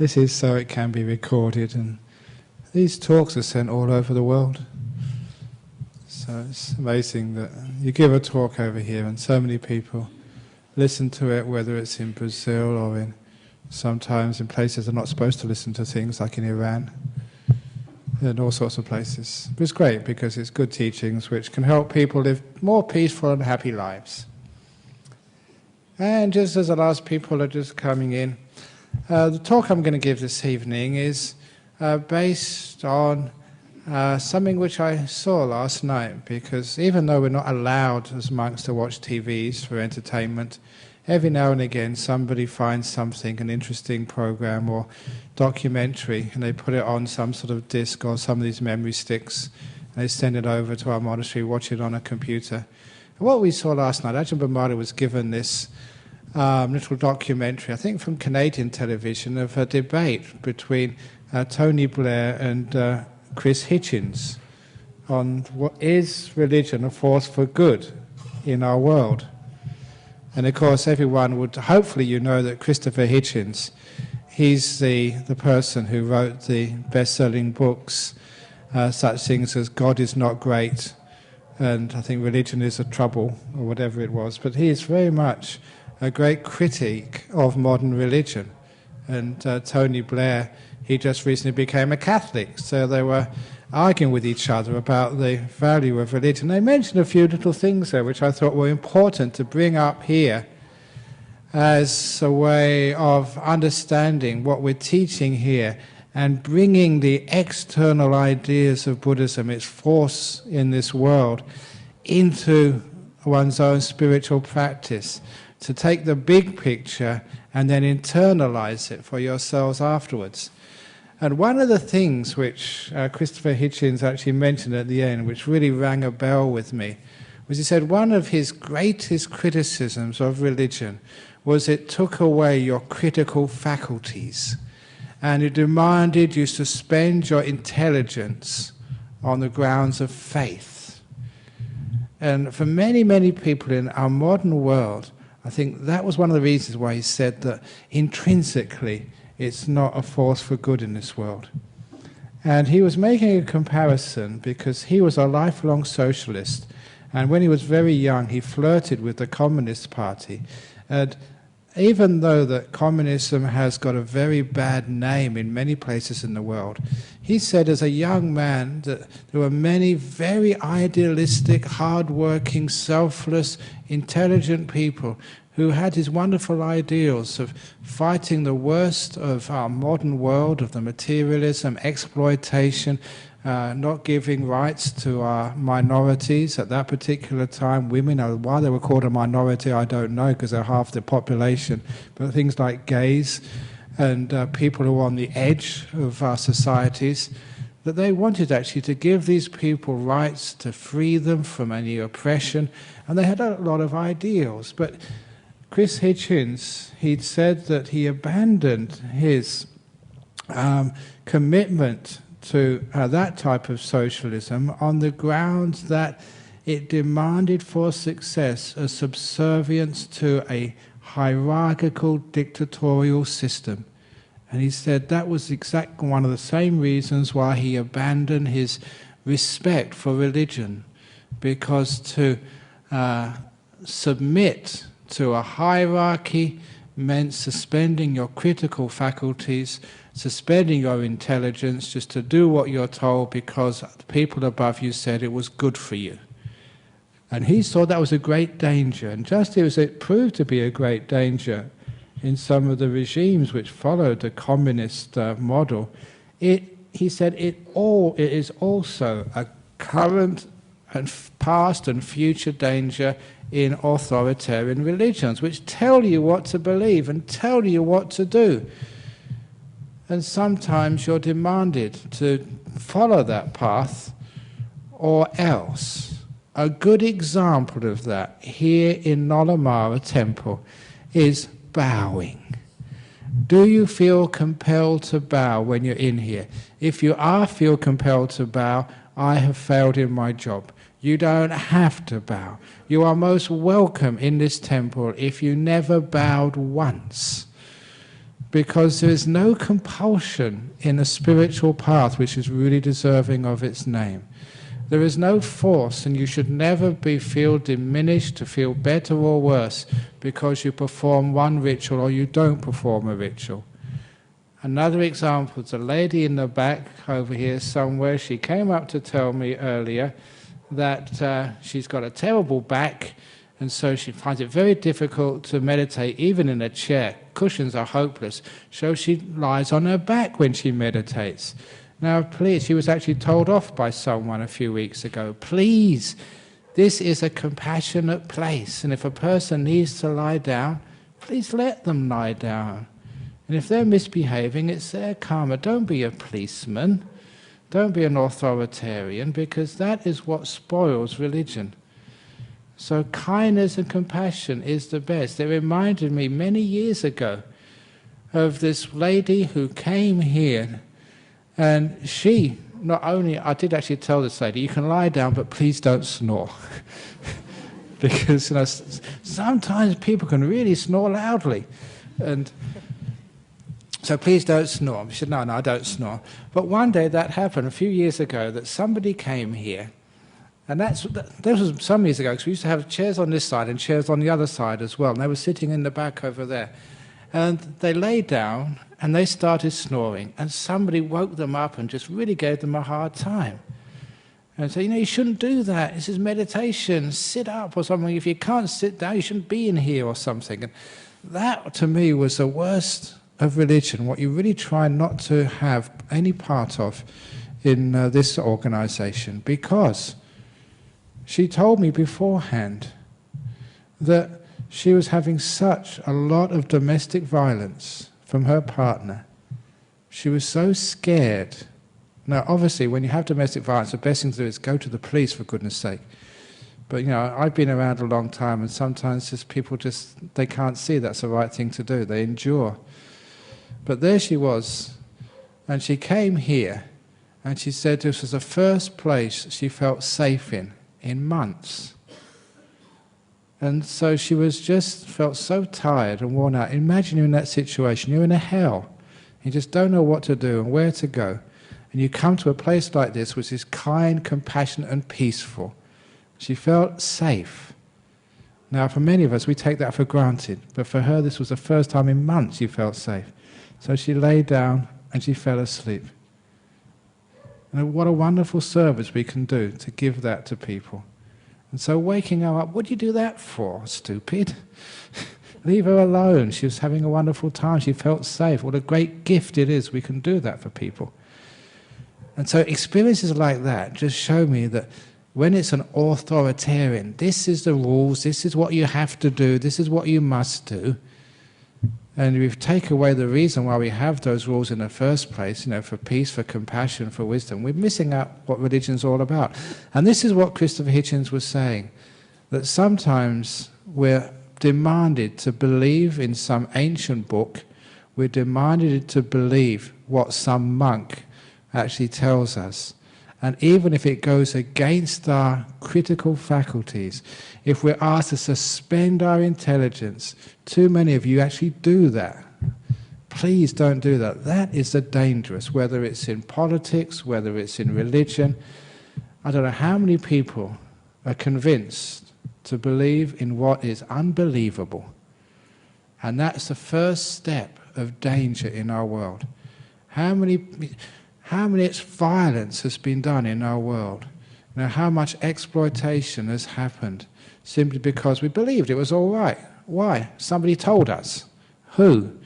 This is so it can be recorded, and these talks are sent all over the world. So it's amazing that you give a talk over here and so many people listen to it, whether it's in Brazil or in sometimes in places they're not supposed to listen to things, like in Iran and all sorts of places. But it's great because it's good teachings which can help people live more peaceful and happy lives. And just as the last people are just coming in, the talk I'm going to give this evening is based on something which I saw last night, because even though we're not allowed as monks to watch TVs for entertainment, every now and again somebody finds something, an interesting program or documentary, and they put it on some sort of disc or some of these memory sticks, and they send it over to our monastery, watch it on a computer. And what we saw last night, Ajahn Brahm was given this little documentary, I think from Canadian television, of a debate between Tony Blair and Chris Hitchens on what is religion a force for good in our world. And of course everyone would, hopefully you know that Christopher Hitchens, he's the person who wrote the best-selling books, such things as God is Not Great, and I think Religion is a Trouble, or whatever it was. But he is very much a great critic of modern religion. And Tony Blair, he just recently became a Catholic, so they were arguing with each other about the value of religion. They mentioned a few little things there which I thought were important to bring up here as a way of understanding what we're teaching here and bringing the external ideas of Buddhism, its force in this world, into one's own spiritual practice, to take the big picture and then internalize it for yourselves afterwards. And one of the things which Christopher Hitchens actually mentioned at the end, which really rang a bell with me, was he said one of his greatest criticisms of religion was it took away your critical faculties, and it demanded you suspend your intelligence on the grounds of faith. And for many, many people in our modern world, I think that was one of the reasons why he said that intrinsically it's not a force for good in this world. And he was making a comparison because he was a lifelong socialist, and when he was very young he flirted with the Communist Party. And even though that communism has got a very bad name in many places in the world, he said as a young man that there were many very idealistic, hard-working, selfless, intelligent people who had his wonderful ideals of fighting the worst of our modern world, of the materialism, exploitation, not giving rights to our minorities at that particular time. Women, why they were called a minority I don't know, because they're half the population, but things like gays and people who are on the edge of our societies, that they wanted actually to give these people rights, to free them from any oppression, and they had a lot of ideals. But Chris Hitchens, he'd said that he abandoned his commitment to that type of socialism on the grounds that it demanded for success a subservience to a hierarchical dictatorial system. And he said that was exactly one of the same reasons why he abandoned his respect for religion, because to submit to a hierarchy meant suspending your critical faculties, suspending your intelligence, just to do what you're told because the people above you said it was good for you. And he saw that was a great danger, and just as it proved to be a great danger in some of the regimes which followed the communist model, he said it is also a current and past and future danger in authoritarian religions, which tell you what to believe and tell you what to do. And sometimes you're demanded to follow that path or else. A good example of that here in Nolamara Temple is bowing. Do you feel compelled to bow when you're in here? If you feel compelled to bow, I have failed in my job. You don't have to bow. You are most welcome in this temple if you never bowed once. because there is no compulsion in a spiritual path which is really deserving of its name. There is no force, and you should never feel diminished, to feel better or worse because you perform one ritual or you don't perform a ritual. Another example is a lady in the back over here somewhere. She came up to tell me earlier that she's got a terrible back, and so she finds it very difficult to meditate even in a chair. Cushions are hopeless, so she lies on her back when she meditates. Now, please, she was actually told off by someone a few weeks ago. Please, this is a compassionate place, and if a person needs to lie down, please let them lie down. And if they're misbehaving, it's their karma. Don't be a policeman. Don't be an authoritarian, because that is what spoils religion. So kindness and compassion is the best. It reminded me many years ago of this lady who came here, and she, not only, I did actually tell this lady, you can lie down, but please don't snore. Because sometimes people can really snore loudly. And so please don't snore. She said, no, I don't snore. But one day that happened, a few years ago, that somebody came here, and this was some years ago, because we used to have chairs on this side and chairs on the other side as well, and they were sitting in the back over there. And they lay down, and they started snoring, and somebody woke them up and just really gave them a hard time. And said, you shouldn't do that. This is meditation. Sit up or something. If you can't sit down, you shouldn't be in here or something. And that, to me, was the worst of religion, what you really try not to have any part of in this organization, because she told me beforehand that she was having such a lot of domestic violence from her partner. She was so scared. Now, obviously, when you have domestic violence, the best thing to do is go to the police, for goodness sake. But, I've been around a long time, and sometimes people they can't see that's the right thing to do. They endure. But there she was, and she came here, and she said this was the first place she felt safe in months. And so she felt so tired and worn out. Imagine you're in that situation, you're in a hell, you just don't know what to do and where to go. And you come to a place like this, which is kind, compassionate, and peaceful. She felt safe. Now, for many of us, we take that for granted, but for her, this was the first time in months she felt safe. So she lay down and she fell asleep. And what a wonderful service we can do to give that to people. And so waking her up, what do you do that for, stupid? Leave her alone. She was having a wonderful time. She felt safe. What a great gift it is. We can do that for people. And so experiences like that just show me that when it's an authoritarian, this is the rules, this is what you have to do, this is what you must do. And we've taken away the reason why we have those rules in the first place, for peace, for compassion, for wisdom. We're missing out what religion's all about. And this is what Christopher Hitchens was saying, that sometimes we're demanded to believe in some ancient book, we're demanded to believe what some monk actually tells us. And even if it goes against our critical faculties, if we're asked to suspend our intelligence, too many of you actually do that. Please don't do that. That is the dangerous, whether it's in politics, whether it's in religion. I don't know how many people are convinced to believe in what is unbelievable. And that's the first step of danger in our world. How many violence has been done in our world? How much exploitation has happened simply because we believed it was all right. Why? Somebody told us. Who?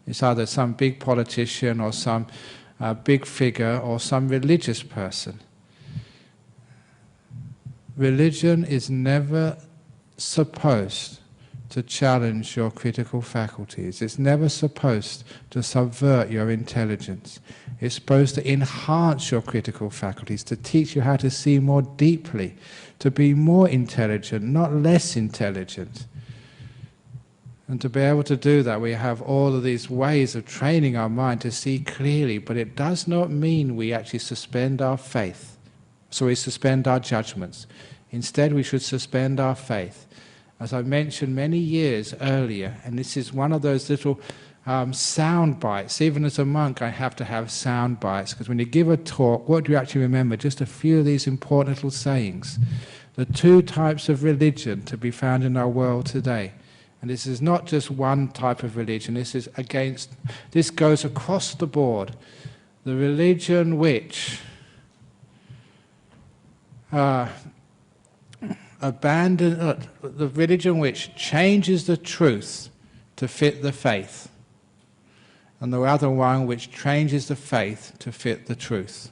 It's either some big politician or some big figure or some religious person. Religion is never supposed to challenge your critical faculties. It's never supposed to subvert your intelligence. It's supposed to enhance your critical faculties, to teach you how to see more deeply, to be more intelligent, not less intelligent. And to be able to do that, we have all of these ways of training our mind to see clearly, but it does not mean we actually suspend our faith. So we suspend our judgments. Instead, we should suspend our faith. As I mentioned many years earlier, and this is one of those little sound bites. Even as a monk, I have to have sound bites, because when you give a talk, what do you actually remember? Just a few of these important little sayings. The two types of religion to be found in our world today. And this is not just one type of religion, this goes across the board. The religion which the religion which changes the truth to fit the faith, and the other one which changes the faith to fit the truth.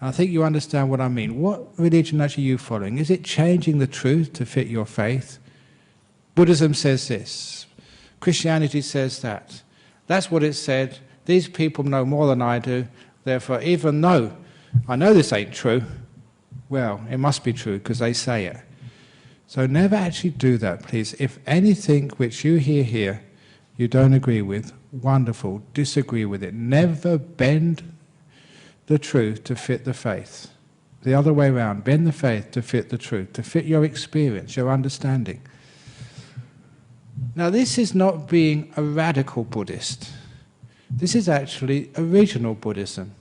I think you understand what I mean. What religion actually are you following? Is it changing the truth to fit your faith? Buddhism says this. Christianity says that. That's what it said. These people know more than I do. Therefore, even though I know this ain't true, well, it must be true because they say it. So never actually do that, please. If anything which you hear here you don't agree with, wonderful, disagree with it. Never bend the truth to fit the faith. The other way around, bend the faith to fit the truth, to fit your experience, your understanding. Now this is not being a radical Buddhist. This is actually original Buddhism.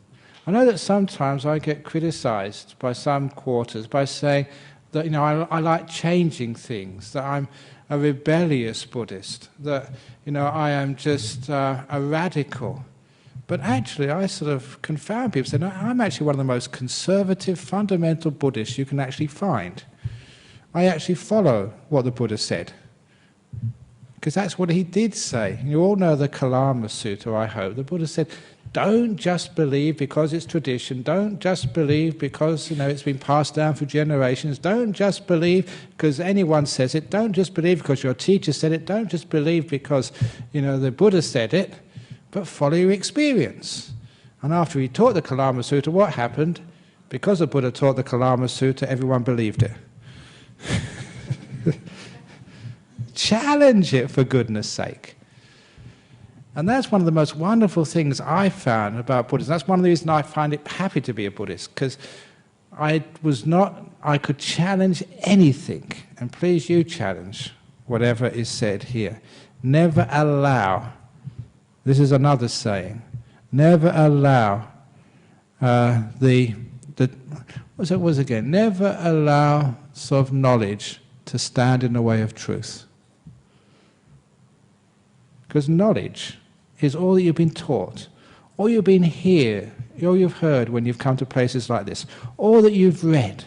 I know that sometimes I get criticized by some quarters by saying that, I like changing things, that I'm a rebellious Buddhist, that, I am just a radical. But actually, I sort of confound people, say, no, I'm actually one of the most conservative, fundamental Buddhists you can actually find. I actually follow what the Buddha said, because that's what he did say. You all know the Kalama Sutta, I hope. The Buddha said, don't just believe because it's tradition. Don't just believe because it's been passed down for generations. Don't just believe because anyone says it. Don't just believe because your teacher said it. Don't just believe because the Buddha said it. But follow your experience. And after he taught the Kalama Sutta, what happened? Because the Buddha taught the Kalama Sutta, everyone believed it. Challenge it, for goodness sake. And that's one of the most wonderful things I found about Buddhism. That's one of the reasons I find it happy to be a Buddhist, because I could challenge anything. And please you challenge whatever is said here. Never allow, this is another saying, never allow never allow sort of knowledge to stand in the way of truth. Because knowledge is all that you've been taught, all you've been here, all you've heard when you've come to places like this, all that you've read,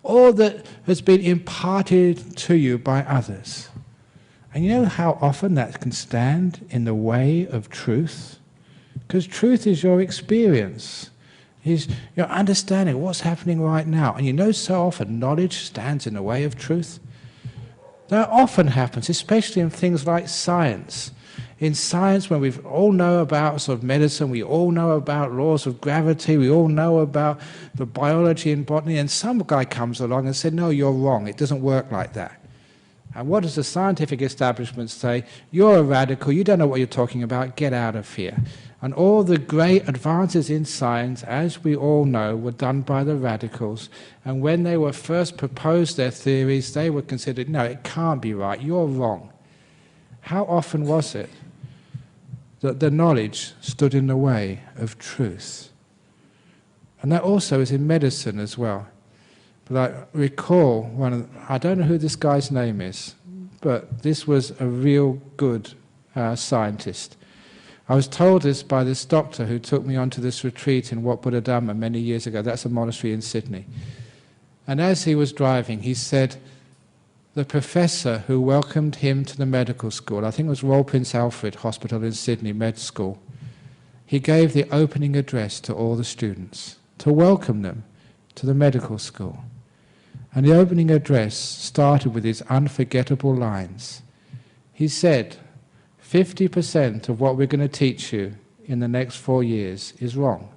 all that has been imparted to you by others. And you know how often that can stand in the way of truth? Because truth is your experience, is your understanding of what's happening right now. And so often knowledge stands in the way of truth. That often happens, especially in things like science. In science, when we all know about sort of medicine, we all know about laws of gravity, we all know about the biology and botany, and some guy comes along and said, no, you're wrong, it doesn't work like that. And what does the scientific establishment say? You're a radical, you don't know what you're talking about, get out of here. And all the great advances in science, as we all know, were done by the radicals. And when they were first proposed their theories, they were considered, no, it can't be right, you're wrong. How often was it that the knowledge stood in the way of truth? And that also is in medicine as well. But I recall I don't know who this guy's name is, but this was a real good scientist. I was told this by this doctor who took me onto this retreat in Wat Buddha Dhamma many years ago. That's a monastery in Sydney. And as he was driving, he said, the professor who welcomed him to the medical school, I think it was Royal Prince Alfred Hospital in Sydney, med school, he gave the opening address to all the students to welcome them to the medical school. And the opening address started with these unforgettable lines. He said, 50% of what we're going to teach you in the next 4 years is wrong.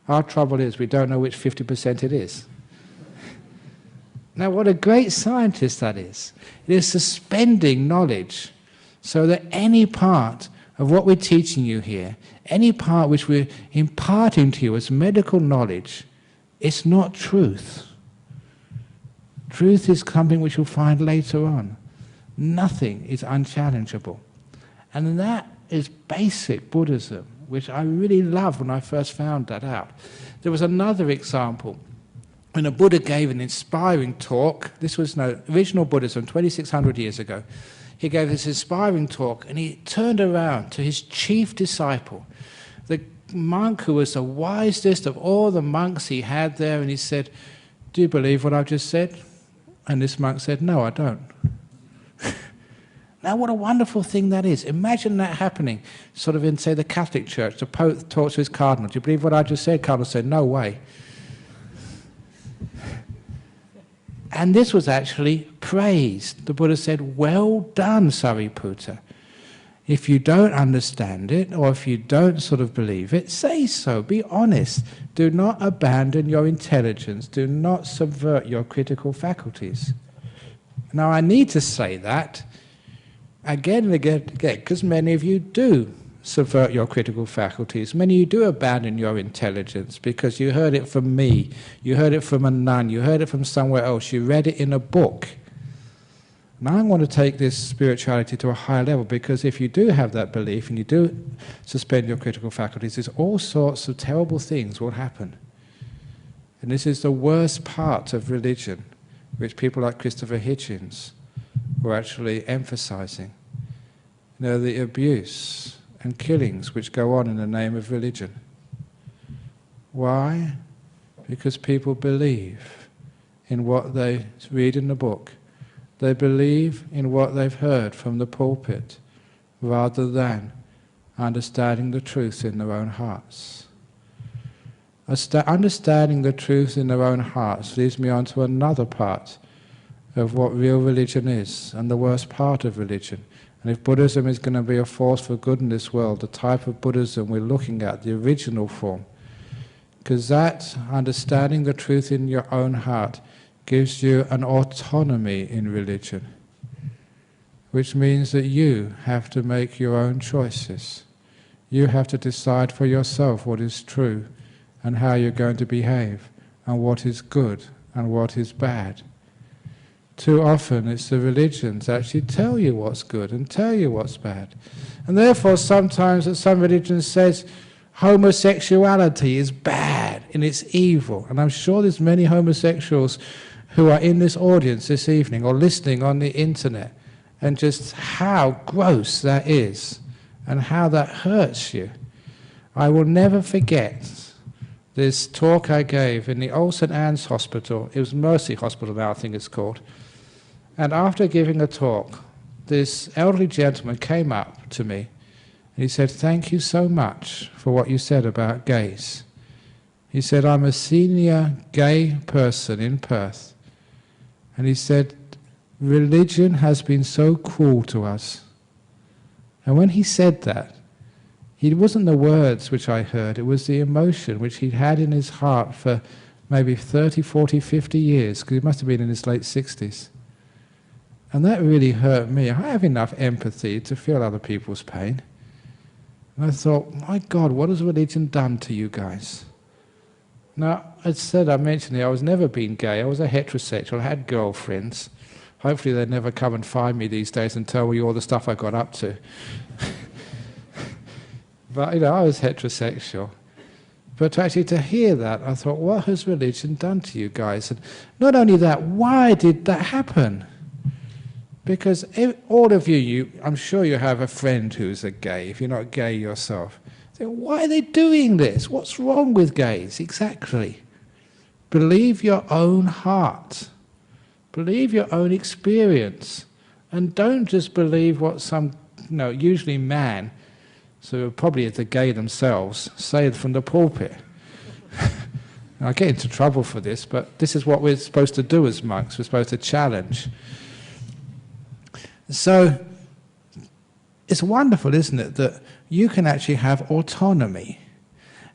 Our trouble is we don't know which 50% it is. Now, what a great scientist that is. It is suspending knowledge so that any part of what we're teaching you here, any part which we're imparting to you as medical knowledge, it's not truth. Truth is something which you'll find later on. Nothing is unchallengeable. And that is basic Buddhism, which I really loved when I first found that out. There was another example. When a Buddha gave an inspiring talk, this was original Buddhism, 2,600 years ago. He gave this inspiring talk, and he turned around to his chief disciple, the monk who was the wisest of all the monks he had there, and he said, "Do you believe what I've just said?" And this monk said, "No, I don't." Now, what a wonderful thing that is. Imagine that happening, sort of in, say, the Catholic Church. The Pope talks to his cardinal. "Do you believe what I just said?" Cardinal said, "No way." And this was actually praised. The Buddha said, "Well done, Sariputta. If you don't understand it, or if you don't sort of believe it, say so. Be honest. Do not abandon your intelligence. Do not subvert your critical faculties." Now, I need to say that again and again, because many of you do subvert your critical faculties. Many of you do abandon your intelligence because you heard it from me, you heard it from a nun, you heard it from somewhere else, you read it in a book. Now I want to take this spirituality to a higher level, because if you do have that belief and you do suspend your critical faculties, there's all sorts of terrible things will happen. And this is the worst part of religion, which people like Christopher Hitchens were actually emphasizing. You know, the abuse and killings which go on in the name of religion. Why? Because people believe in what they read in the book. They believe in what they've heard from the pulpit, rather than understanding the truth in their own hearts. Understanding the truth in their own hearts leads me on to another part of what real religion is, and the worst part of religion. And if Buddhism is going to be a force for good in this world, the type of Buddhism we're looking at, the original form, because that understanding the truth in your own heart gives you an autonomy in religion, which means that you have to make your own choices. You have to decide for yourself what is true and how you're going to behave, and what is good and what is bad. Too often it's the religions that actually tell you what's good and tell you what's bad. And therefore sometimes that some religions says homosexuality is bad and it's evil. And I'm sure there's many homosexuals who are in this audience this evening or listening on the internet, and just how gross that is and how that hurts you. I will never forget this talk I gave in the Old St. Anne's Hospital. It was Mercy Hospital now, I think it's called. And after giving a talk, this elderly gentleman came up to me and he said, "Thank you so much for what you said about gays." He said, "I'm a senior gay person in Perth." And he said, "Religion has been so cruel to us." And when he said that, it wasn't the words which I heard, it was the emotion which he'd had in his heart for maybe 30, 40, 50 years, because he must have been in his late 60s. And that really hurt me. I have enough empathy to feel other people's pain. And I thought, my God, what has religion done to you guys? Now, I mentioned it, I was never been gay. I was a heterosexual. I had girlfriends. Hopefully they'd never come and find me these days and tell me all the stuff I got up to. But, I was heterosexual. But actually to hear that, I thought, what has religion done to you guys? And not only that, why did that happen? Because all of you, I'm sure you have a friend who's a gay, if you're not gay yourself. So why are they doing this? What's wrong with gays? Exactly. Believe your own heart. Believe your own experience. And don't just believe what some, usually man, so probably the gay themselves, say from the pulpit. I get into trouble for this, but this is what we're supposed to do as monks. We're supposed to challenge. So it's wonderful, isn't it, that you can actually have autonomy.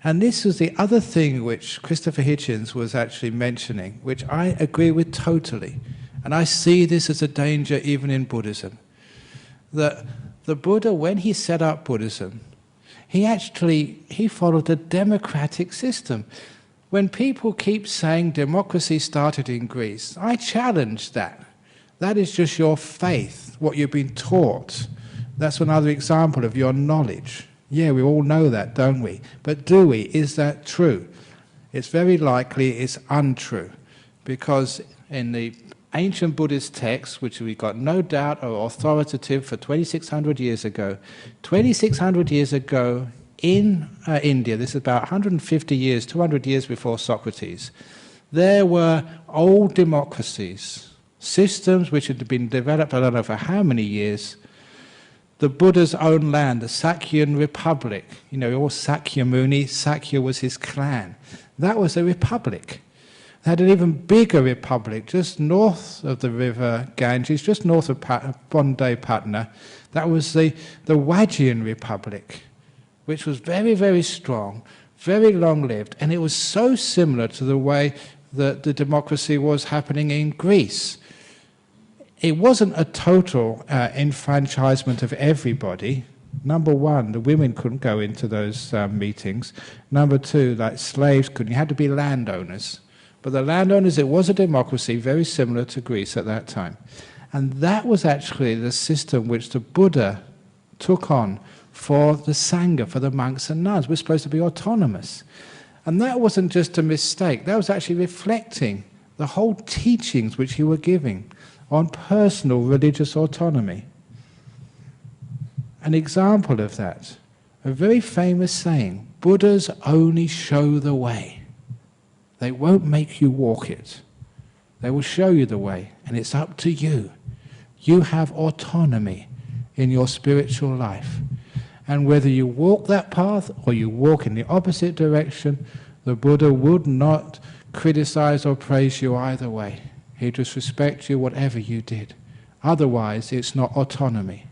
And this was the other thing which Christopher Hitchens was actually mentioning, which I agree with totally. And I see this as a danger even in Buddhism. That the Buddha, when he set up Buddhism, he followed a democratic system. When people keep saying democracy started in Greece, I challenge that. That is just your faith, what you've been taught. That's another example of your knowledge. Yeah, we all know that, don't we? But do we? Is that true? It's very likely it's untrue, because in the ancient Buddhist texts, which we got no doubt are authoritative for 2,600 years ago, 2,600 years ago in India, this is about 150 years, 200 years before Socrates, there were old democracies, systems which had been developed I don't know for how many years. The Buddha's own land, the Sakyan Republic, all Sakyamuni, Sakya was his clan. That was a republic. They had an even bigger republic just north of the river Ganges, just north of Bombay, Patna. That was the Wajian Republic, which was very, very strong, very long-lived, and it was so similar to the way that the democracy was happening in Greece. It wasn't a total enfranchisement of everybody. Number one, the women couldn't go into those meetings. Number two, like slaves couldn't. You had to be landowners. But the landowners, it was a democracy very similar to Greece at that time. And that was actually the system which the Buddha took on for the Sangha, for the monks and nuns. We're supposed to be autonomous. And that wasn't just a mistake. That was actually reflecting the whole teachings which he was giving on personal religious autonomy. An example of that, a very famous saying, Buddhas only show the way. They won't make you walk it. They will show you the way, and it's up to you. You have autonomy in your spiritual life. And whether you walk that path or you walk in the opposite direction, the Buddha would not criticize or praise you either way. He'd just respect you whatever you did. Otherwise, it's not autonomy.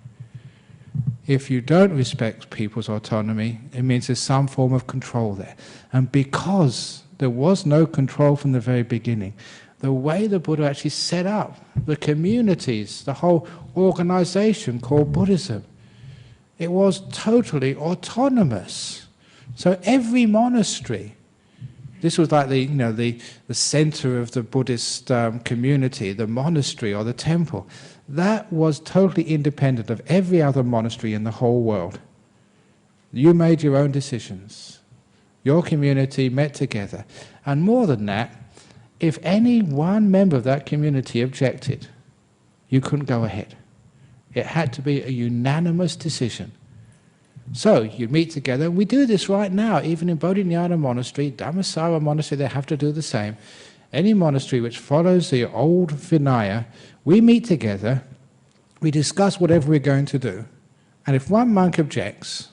If you don't respect people's autonomy, it means there's some form of control there. And because there was no control from the very beginning, the way the Buddha actually set up the communities, the whole organization called Buddhism, it was totally autonomous. So every monastery, this was like the center of the Buddhist community, the monastery or the temple. That was totally independent of every other monastery in the whole world. You made your own decisions. Your community met together. And more than that, if any one member of that community objected, you couldn't go ahead. It had to be a unanimous decision. So you'd meet together, and we do this right now, even in Bodhinyana Monastery, Dhammasara Monastery, they have to do the same. Any monastery which follows the old Vinaya, we meet together, we discuss whatever we're going to do, and if one monk objects,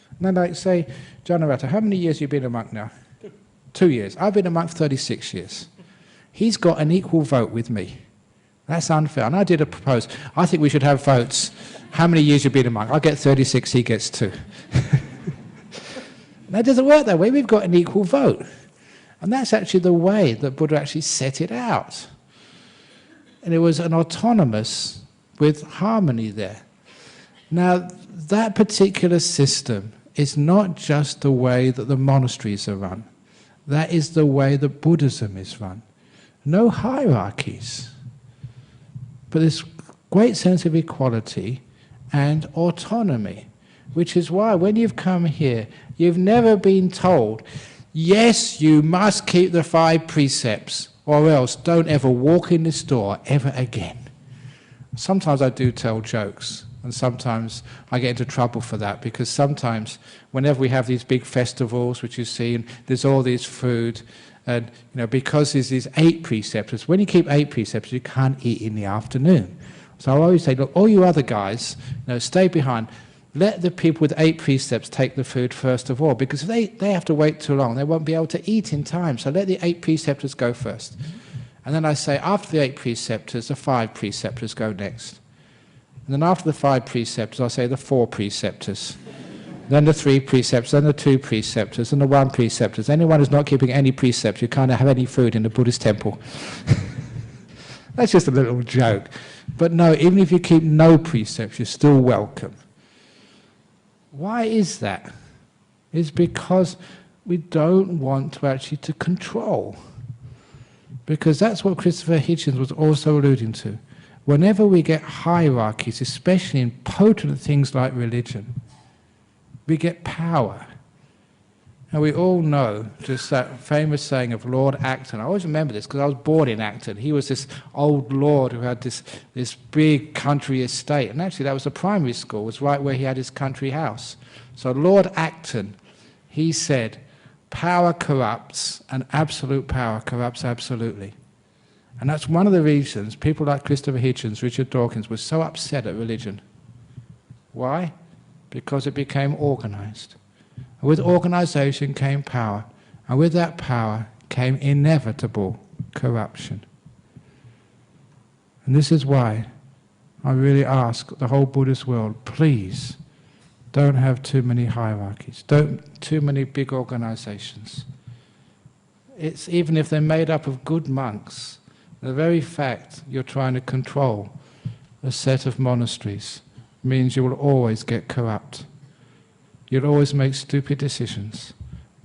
and then like say, Janarata, how many years have you been a monk now? 2 years. I've been a monk for 36 years. He's got an equal vote with me. That's unfair. And I did a proposal. I think we should have votes. How many years you've been a monk? I get 36, he gets 2. That doesn't work that way. We've got an equal vote. And that's actually the way that Buddha actually set it out. And it was an autonomous with harmony there. Now, that particular system is not just the way that the monasteries are run. That is the way that Buddhism is run. No hierarchies, but this great sense of equality and autonomy, which is why when you've come here, you've never been told, yes, you must keep the 5 precepts, or else don't ever walk in this door ever again. Sometimes I do tell jokes, and sometimes I get into trouble for that, because sometimes whenever we have these big festivals, which you see, and there's all this food, and because there's these 8 precepts, when you keep 8 precepts, you can't eat in the afternoon. So I always say, look, all you other guys, stay behind. Let the people with 8 precepts take the food first of all, because if they have to wait too long, they won't be able to eat in time. So let the 8 preceptors go first. And then I say, after the 8 preceptors, the 5 preceptors go next. And then after the 5 preceptors, I say the 4 preceptors. Then the 3 preceptors, then the 2 preceptors, and the 1 preceptors. Anyone who's not keeping any precepts, you can't have any food in the Buddhist temple. That's just a little joke. But no, even if you keep no precepts, you're still welcome. Why is that? It's because we don't want to actually to control. Because that's what Christopher Hitchens was also alluding to. whenever we get hierarchies, especially in potent things like religion, we get power. And we all know just that famous saying of Lord Acton. I always remember this because I was born in Acton. He was this old lord who had this big country estate. And actually that was the primary school, was right where he had his country house. So Lord Acton, he said, power corrupts and absolute power corrupts absolutely. And that's one of the reasons people like Christopher Hitchens, Richard Dawkins were so upset at religion. Why? Because it became organized. And with organization came power, and with that power came inevitable corruption. And this is why I really ask the whole Buddhist world, please don't have too many hierarchies, don't too many big organizations. It's even if they're made up of good monks, the very fact you're trying to control a set of monasteries means you will always get corrupt. You'll always make stupid decisions.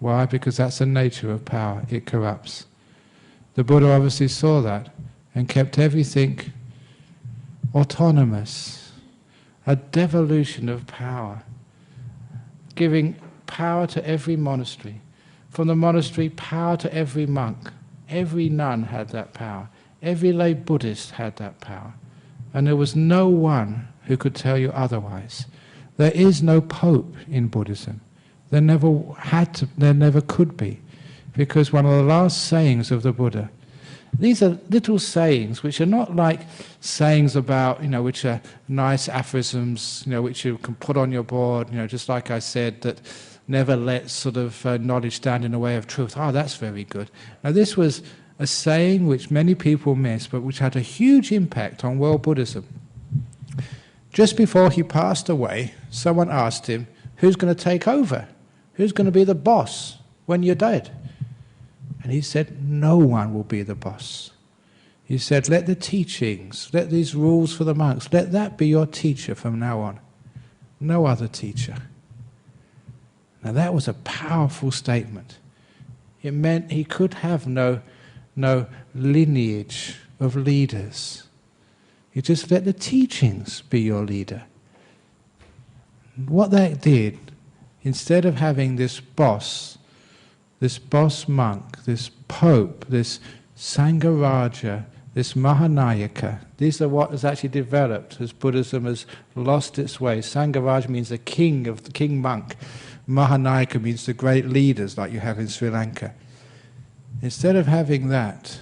Why? Because that's the nature of power. It corrupts. The Buddha obviously saw that and kept everything autonomous, a devolution of power, giving power to every monastery. From the monastery, power to every monk. Every nun had that power. Every lay Buddhist had that power. And there was no one who could tell you otherwise. There is no pope in Buddhism. There never had to, there never could be. Because one of the last sayings of the Buddha, these are little sayings which are not like sayings about, which are nice aphorisms, which you can put on your board, just like I said, that never let sort of knowledge stand in the way of truth. Oh, that's very good. Now this was a saying which many people miss, but which had a huge impact on world Buddhism. Just before he passed away, someone asked him, who's going to take over? Who's going to be the boss when you're dead? And he said, no one will be the boss. He said, let the teachings, let these rules for the monks, let that be your teacher from now on. No other teacher. Now that was a powerful statement. It meant he could have no lineage of leaders. You just let the teachings be your leader. What that did, instead of having this boss monk, this pope, this Sangharaja, this Mahanayaka, these are what has actually developed as Buddhism has lost its way. Sangharaja means the king monk. Mahanayaka means the great leaders like you have in Sri Lanka. Instead of having that,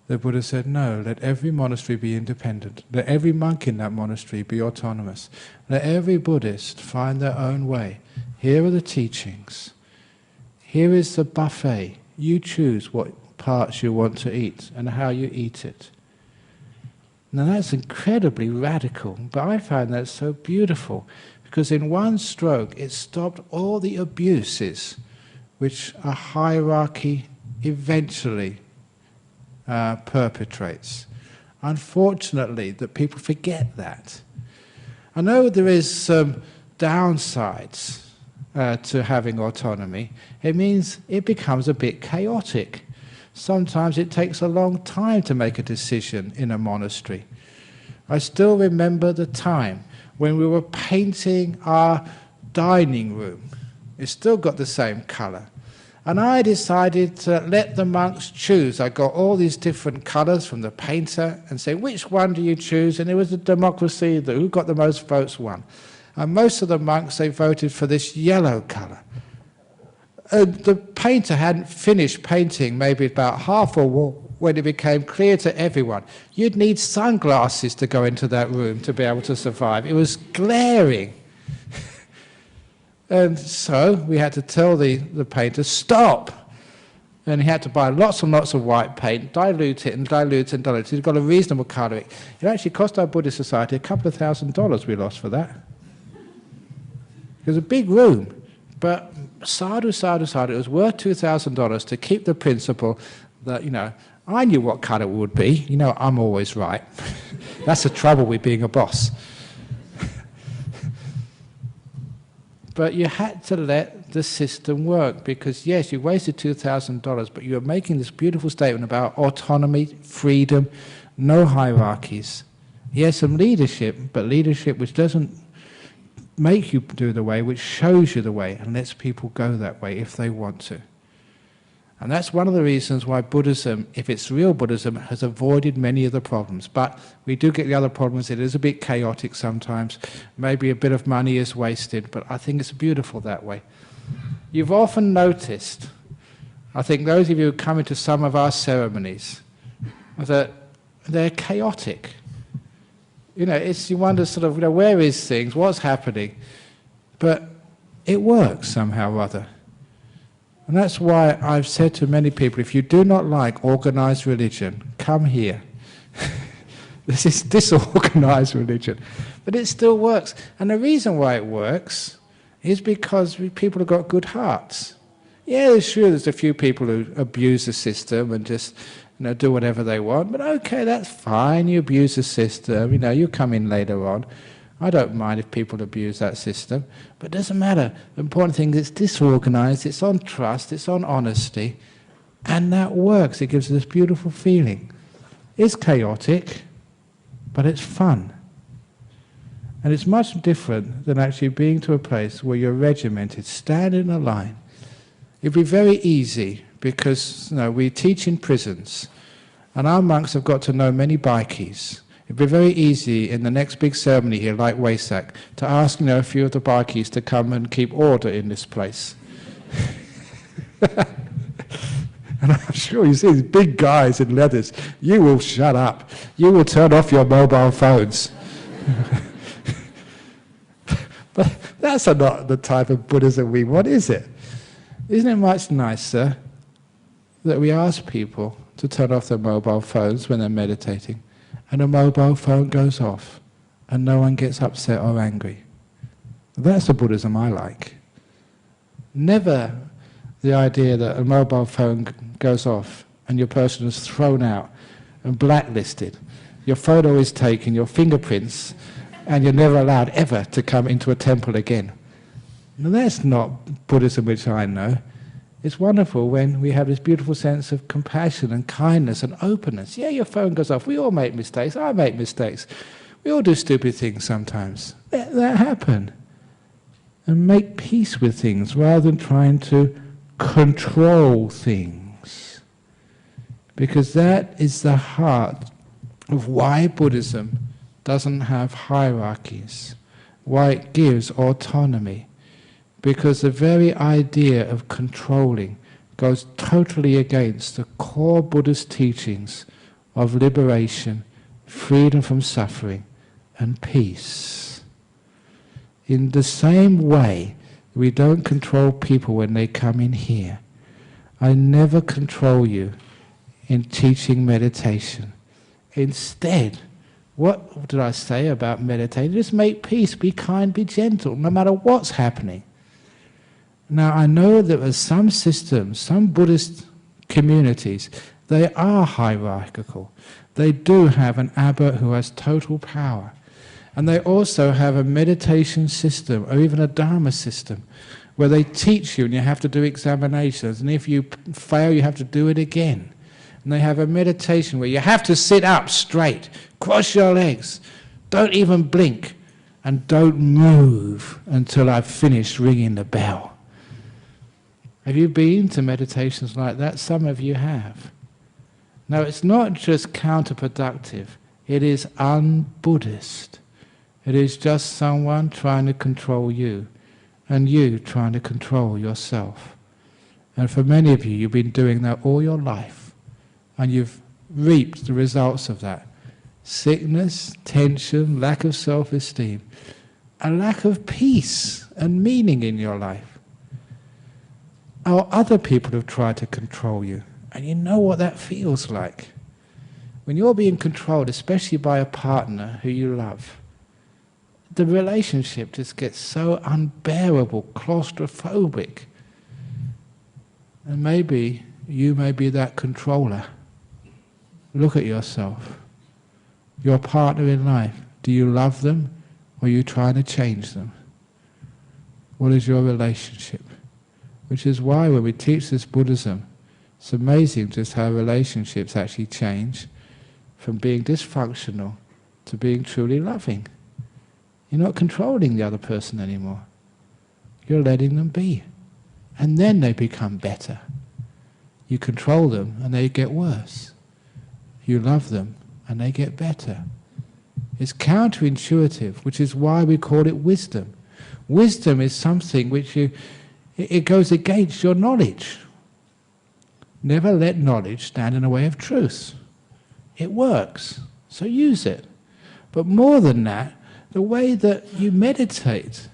the Buddha said, no, let every monastery be independent. Let every monk in that monastery be autonomous. Let every Buddhist find their own way. Here are the teachings. Here is the buffet. You choose what parts you want to eat and how you eat it. Now that's incredibly radical, but I find that so beautiful because in one stroke it stopped all the abuses which a hierarchy eventually perpetrates. Unfortunately, that people forget that. I know there is some downsides to having autonomy. It means it becomes a bit chaotic. Sometimes it takes a long time to make a decision in a monastery. I still remember the time when we were painting our dining room. It's still got the same colour. And I decided to let the monks choose. I got all these different colours from the painter and say, which one do you choose? And it was a democracy, who got the most votes won. And most of the monks, they voted for this yellow colour. The painter hadn't finished painting maybe about half a wall when it became clear to everyone. You'd need sunglasses to go into that room to be able to survive. It was glaring. And so we had to tell the painter, stop. And he had to buy lots and lots of white paint, dilute it and dilute it and dilute it. He got a reasonable colouring. It actually cost our Buddhist society a couple of $1,000 we lost for that. It was a big room, but sadhu, sadhu, sadhu, it was worth $2,000 to keep the principle that, I knew what colour it would be. I'm always right. That's the trouble with being a boss. But you had to let the system work because, yes, you wasted $2,000, but you were making this beautiful statement about autonomy, freedom, no hierarchies. Yes, some leadership, but leadership which doesn't make you do the way, which shows you the way and lets people go that way if they want to. And that's one of the reasons why Buddhism, if it's real Buddhism, has avoided many of the problems. But we do get the other problems. It is a bit chaotic sometimes. Maybe a bit of money is wasted, but I think it's beautiful that way. You've often noticed, I think those of you who come into some of our ceremonies, that they're chaotic. You know, you wonder sort of, where is things, what's happening? But it works somehow or other. And that's why I've said to many people, if you do not like organized religion, come here. This is disorganized religion. But it still works. And the reason why it works is because people have got good hearts. Yeah, sure, there's a few people who abuse the system and just do whatever they want. But okay, that's fine, you abuse the system, you come in later on. I don't mind if people abuse that system, but it doesn't matter. The important thing is it's disorganized, it's on trust, it's on honesty, and that works. It gives us this beautiful feeling. It's chaotic, but it's fun. And it's much different than actually being to a place where you're regimented, stand in a line. It'd be very easy because we teach in prisons, and our monks have got to know many bikies. It'd be very easy in the next big ceremony here, like Wesak, to ask a few of the bikies to come and keep order in this place. And I'm sure you see these big guys in leathers. You will shut up. You will turn off your mobile phones. But that's not the type of Buddhism we want, is it? Isn't it much nicer that we ask people to turn off their mobile phones when they're meditating, and a mobile phone goes off, and no one gets upset or angry? That's the Buddhism I like. Never the idea that a mobile phone goes off and your person is thrown out and blacklisted. Your photo is taken, your fingerprints, and you're never allowed ever to come into a temple again. Now that's not Buddhism which I know. It's wonderful when we have this beautiful sense of compassion and kindness and openness. Yeah, your phone goes off. We all make mistakes. I make mistakes. We all do stupid things sometimes. Let that happen. And make peace with things rather than trying to control things. Because that is the heart of why Buddhism doesn't have hierarchies, why it gives autonomy. Because the very idea of controlling goes totally against the core Buddhist teachings of liberation, freedom from suffering, and peace. In the same way, we don't control people when they come in here. I never control you in teaching meditation. Instead, what did I say about meditating? Just make peace, be kind, be gentle, no matter what's happening. Now, I know that there are some systems, some Buddhist communities, they are hierarchical. They do have an abbot who has total power. And they also have a meditation system, or even a Dharma system, where they teach you and you have to do examinations. And if you fail, you have to do it again. And they have a meditation where you have to sit up straight, cross your legs, don't even blink, and don't move until I've finished ringing the bell. Have you been to meditations like that? Some of you have. Now, it's not just counterproductive. It is un-Buddhist. It is just someone trying to control you, and you trying to control yourself. And for many of you, you've been doing that all your life, and you've reaped the results of that. Sickness, tension, lack of self-esteem, a lack of peace and meaning in your life. Or other people have tried to control you, and you know what that feels like. When you're being controlled, especially by a partner who you love, the relationship just gets so unbearable, claustrophobic. And maybe you may be that controller. Look at yourself. Your partner in life, do you love them, or are you trying to change them? What is your relationship? Which is why when we teach this Buddhism, it's amazing just how relationships actually change from being dysfunctional to being truly loving. You're not controlling the other person anymore. You're letting them be. And then they become better. You control them and they get worse. You love them and they get better. It's counterintuitive, which is why we call it wisdom. Wisdom is something which it goes against your knowledge. Never let knowledge stand in the way of truth. It works, so use it. But more than that, the way that you meditate.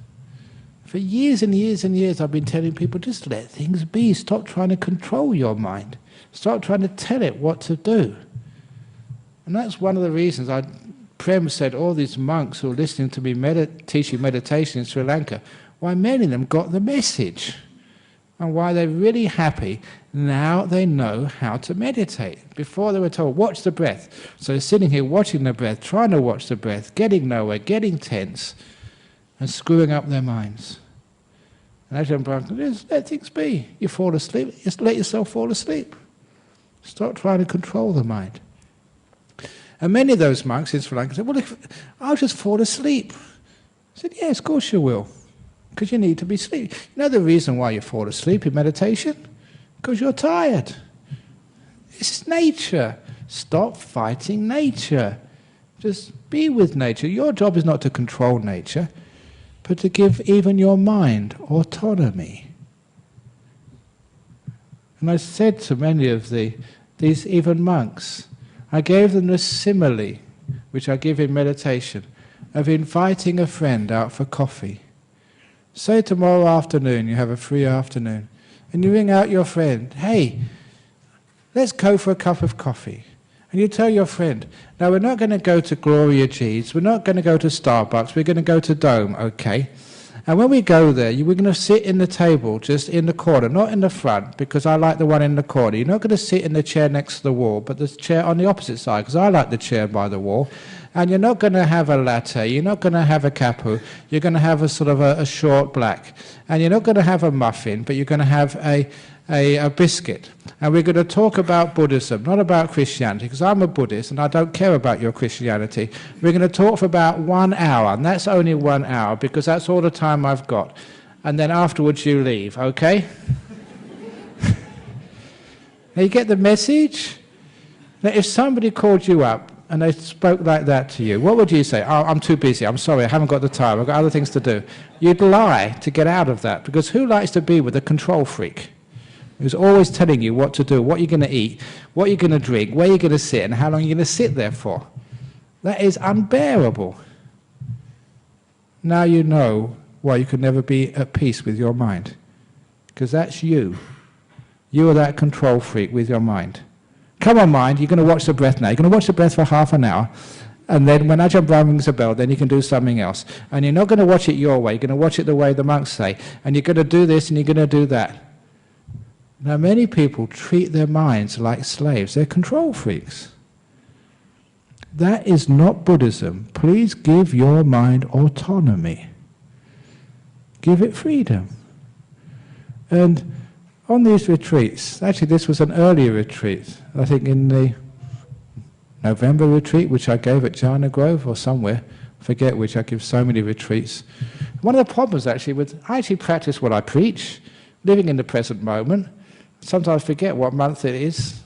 For years and years and years I've been telling people, just let things be. Stop trying to control your mind. Stop trying to tell it what to do. And that's one of the reasons Prem said all these monks who are listening to me teaching meditation in Sri Lanka, why many of them got the message and why they're really happy. Now they know how to meditate. Before they were told, watch the breath. So they're sitting here watching the breath, trying to watch the breath, getting nowhere, getting tense, and screwing up their minds. And Ajahn Brahm said, just let things be. You fall asleep, just let yourself fall asleep. Stop trying to control the mind. And many of those monks in Sri Lanka said, well, I'll just fall asleep. I said, yes, of course you will, because you need to be asleep. You know the reason why you fall asleep in meditation? Because you're tired. This is nature. Stop fighting nature. Just be with nature. Your job is not to control nature, but to give even your mind autonomy. And I said to many of these even monks, I gave them the simile, which I give in meditation, of inviting a friend out for coffee. Say tomorrow afternoon, you have a free afternoon, and you ring out your friend, hey, let's go for a cup of coffee. And you tell your friend, now we're not going to go to Gloria G's, we're not going to go to Starbucks, we're going to go to Dome, okay? And when we go there, we're going to sit in the table just in the corner, not in the front, because I like the one in the corner. You're not going to sit in the chair next to the wall, but the chair on the opposite side, because I like the chair by the wall. And you're not going to have a latte, you're not going to have a capu, you're going to have a sort of a short black. And you're not going to have a muffin, but you're going to have a biscuit. And we're going to talk about Buddhism, not about Christianity, because I'm a Buddhist and I don't care about your Christianity. We're going to talk for about 1 hour, and that's only 1 hour, because that's all the time I've got. And then afterwards you leave, okay? Now you get the message? Now if somebody called you up and they spoke like that to you, what would you say? Oh, I'm too busy, I'm sorry, I haven't got the time, I've got other things to do. You'd lie to get out of that, because who likes to be with a control freak who's always telling you what to do, what you're going to eat, what you're going to drink, where you're going to sit, and how long you're going to sit there for? That is unbearable. Now you know why you could never be at peace with your mind, because that's you. You are that control freak with your mind. Come on, mind, you're going to watch the breath now. You're going to watch the breath for half an hour, and then when Ajahn Brahm rings a bell, then you can do something else. And you're not going to watch it your way, you're going to watch it the way the monks say, and you're going to do this and you're going to do that. Now many people treat their minds like slaves. They're control freaks. That is not Buddhism. Please give your mind autonomy. Give it freedom. And on these retreats, actually this was an earlier retreat, I think in the November retreat, which I gave at Jhana Grove or somewhere, I forget which, I give so many retreats. One of the problems actually with, I actually practice what I preach, living in the present moment. Sometimes I forget what month it is,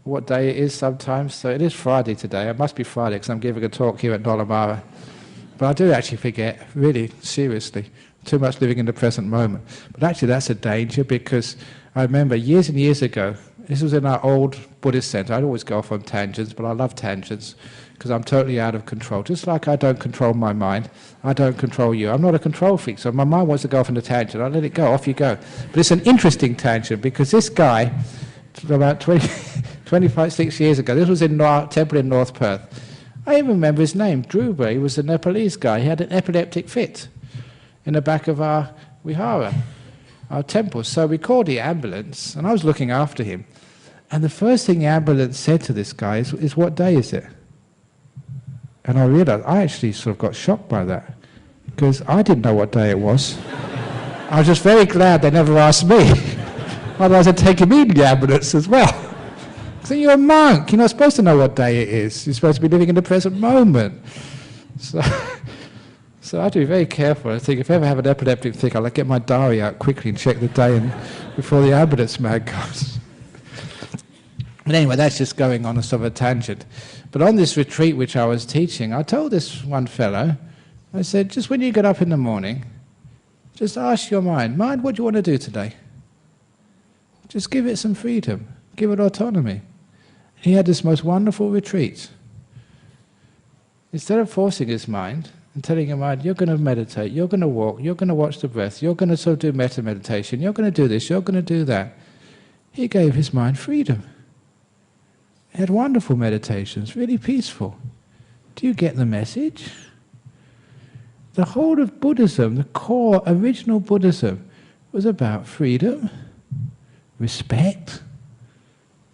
what day it is sometimes. So it is Friday today. It must be Friday because I'm giving a talk here at Nolamara. But I do actually forget, really, seriously. Too much living in the present moment. But actually that's a danger, because I remember years and years ago, this was in our old Buddhist center. I'd always go off on tangents, but I love tangents because I'm totally out of control. Just like I don't control my mind, I don't control you. I'm not a control freak, so my mind wants to go off on a tangent. I let it go, off you go. But it's an interesting tangent, because this guy, about 26 years ago, this was in temple in North Perth. I even remember his name, Dhruva. He was a Nepalese guy. He had an epileptic fit in the back of our vihara, our temple. So we called the ambulance, and I was looking after him. And the first thing the ambulance said to this guy is what day is it? And I realized, I actually sort of got shocked by that, because I didn't know what day it was. I was just very glad they never asked me. Otherwise I'd take him in the ambulance as well. So you're a monk. You're not supposed to know what day it is. You're supposed to be living in the present moment. So I have to be very careful. I think if I ever have an epileptic thing, I'll get my diary out quickly and check the day before the ambulance man comes. But anyway, that's just going on a sort of a tangent. But on this retreat which I was teaching, I told this one fellow, I said, just when you get up in the morning, just ask your mind, what do you want to do today? Just give it some freedom. Give it autonomy. He had this most wonderful retreat. Instead of forcing his mind and telling your mind, you're going to meditate, you're going to walk, you're going to watch the breath, you're going to sort of do metta meditation, you're going to do this, you're going to do that, he gave his mind freedom. He had wonderful meditations, really peaceful. Do you get the message? The whole of Buddhism, the core, original Buddhism, was about freedom, respect,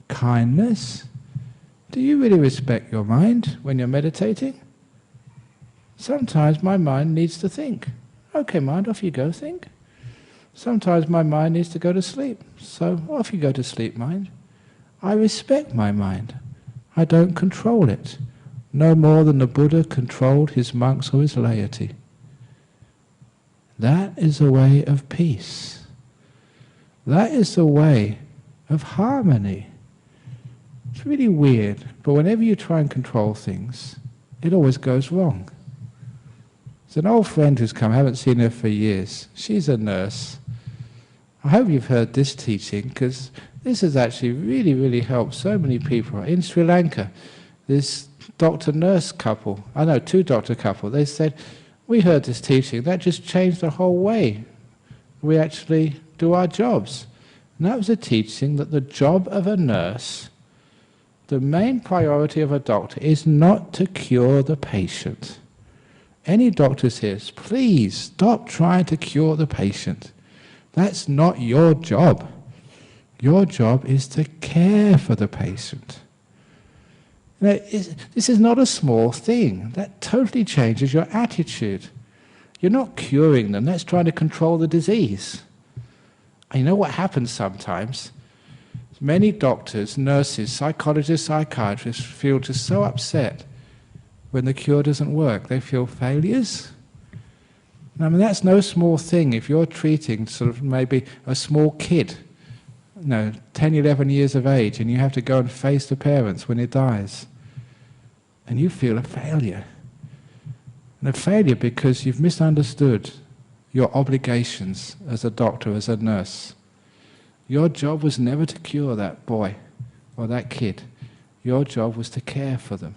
kindness. Do you really respect your mind when you're meditating? Sometimes my mind needs to think. Okay, mind, off you go, think. Sometimes my mind needs to go to sleep. So off you go to sleep, mind. I respect my mind. I don't control it, no more than the Buddha controlled his monks or his laity. That is a way of peace. That is a way of harmony. It's really weird, but whenever you try and control things, it always goes wrong. There's an old friend who's come, I haven't seen her for years. She's a nurse. I hope you've heard this teaching, because this has actually really, really helped so many people. In Sri Lanka, this doctor-nurse couple, two doctor couple, they said, we heard this teaching, that just changed the whole way we actually do our jobs. And that was a teaching that the job of a nurse, the main priority of a doctor, is not to cure the patient. Any doctors here, please stop trying to cure the patient. That's not your job. Your job is to care for the patient. Now, this is not a small thing. That totally changes your attitude. You're not curing them, that's trying to control the disease. And you know what happens sometimes? Many doctors, nurses, psychologists, psychiatrists feel just so upset when the cure doesn't work. They feel failures. I mean, that's no small thing. If you're treating sort of maybe a small kid, 10, 11 years of age, and you have to go and face the parents when he dies, and you feel a failure. And a failure because you've misunderstood your obligations as a doctor, as a nurse. Your job was never to cure that boy or that kid. Your job was to care for them.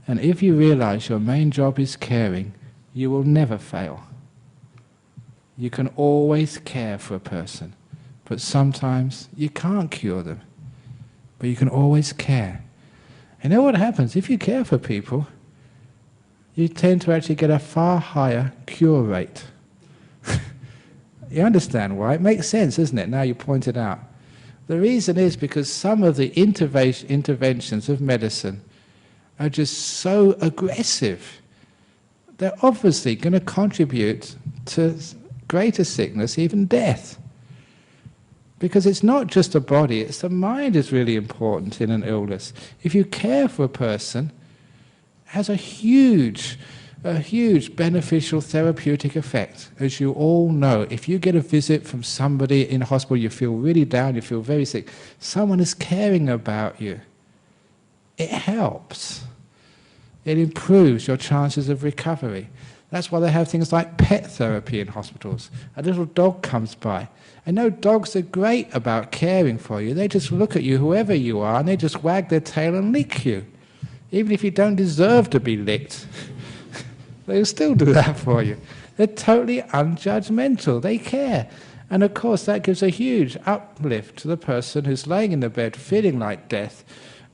And if you realize your main job is caring, you will never fail. You can always care for a person, but sometimes you can't cure them, but you can always care. And you know what happens? If you care for people, you tend to actually get a far higher cure rate. You understand why? It makes sense, doesn't it? Now you point it out. The reason is because some of the interventions of medicine are just so aggressive. They're obviously going to contribute to greater sickness, even death. Because it's not just the body, it's the mind is really important in an illness. If you care for a person, it has a huge beneficial therapeutic effect. As you all know, if you get a visit from somebody in hospital, you feel really down, you feel very sick, someone is caring about you. It helps. It improves your chances of recovery. That's why they have things like pet therapy in hospitals. A little dog comes by. I know dogs are great about caring for you. They just look at you, whoever you are, and they just wag their tail and lick you. Even if you don't deserve to be licked, they'll still do that for you. They're totally unjudgmental. They care. And of course, that gives a huge uplift to the person who's laying in the bed feeling like death,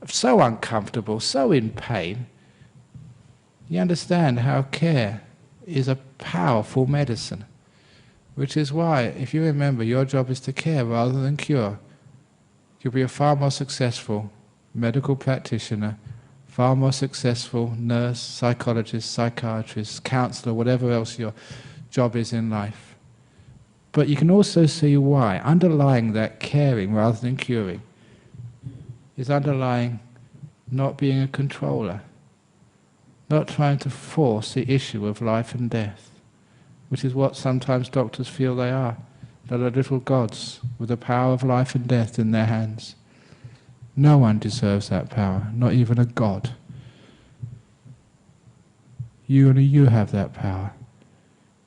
so uncomfortable, so in pain. You understand how care is a powerful medicine, which is why, if you remember, your job is to care rather than cure. You'll be a far more successful medical practitioner, far more successful nurse, psychologist, psychiatrist, counselor, whatever else your job is in life. But you can also see why, underlying that caring rather than curing, is underlying not being a controller, not trying to force the issue of life and death, which is what sometimes doctors feel they are. They're little gods with the power of life and death in their hands. No one deserves that power, not even a god. You only you have that power.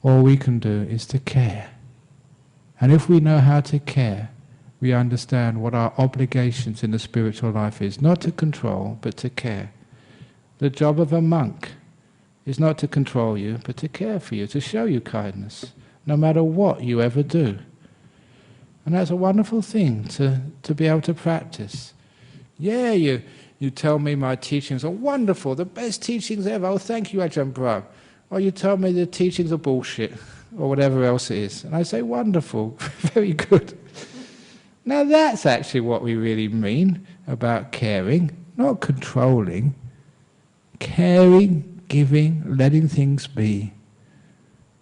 All we can do is to care. And if we know how to care, we understand what our obligations in the spiritual life is. Not to control, but to care. The job of a monk is not to control you, but to care for you, to show you kindness, no matter what you ever do. And that's a wonderful thing to be able to practice. Yeah, you tell me my teachings are wonderful, the best teachings ever. Oh, thank you, Ajahn Brahm. Or you tell me the teachings are bullshit, or whatever else it is. And I say, wonderful, very good. Now that's actually what we really mean about caring, not controlling. Caring, giving, letting things be.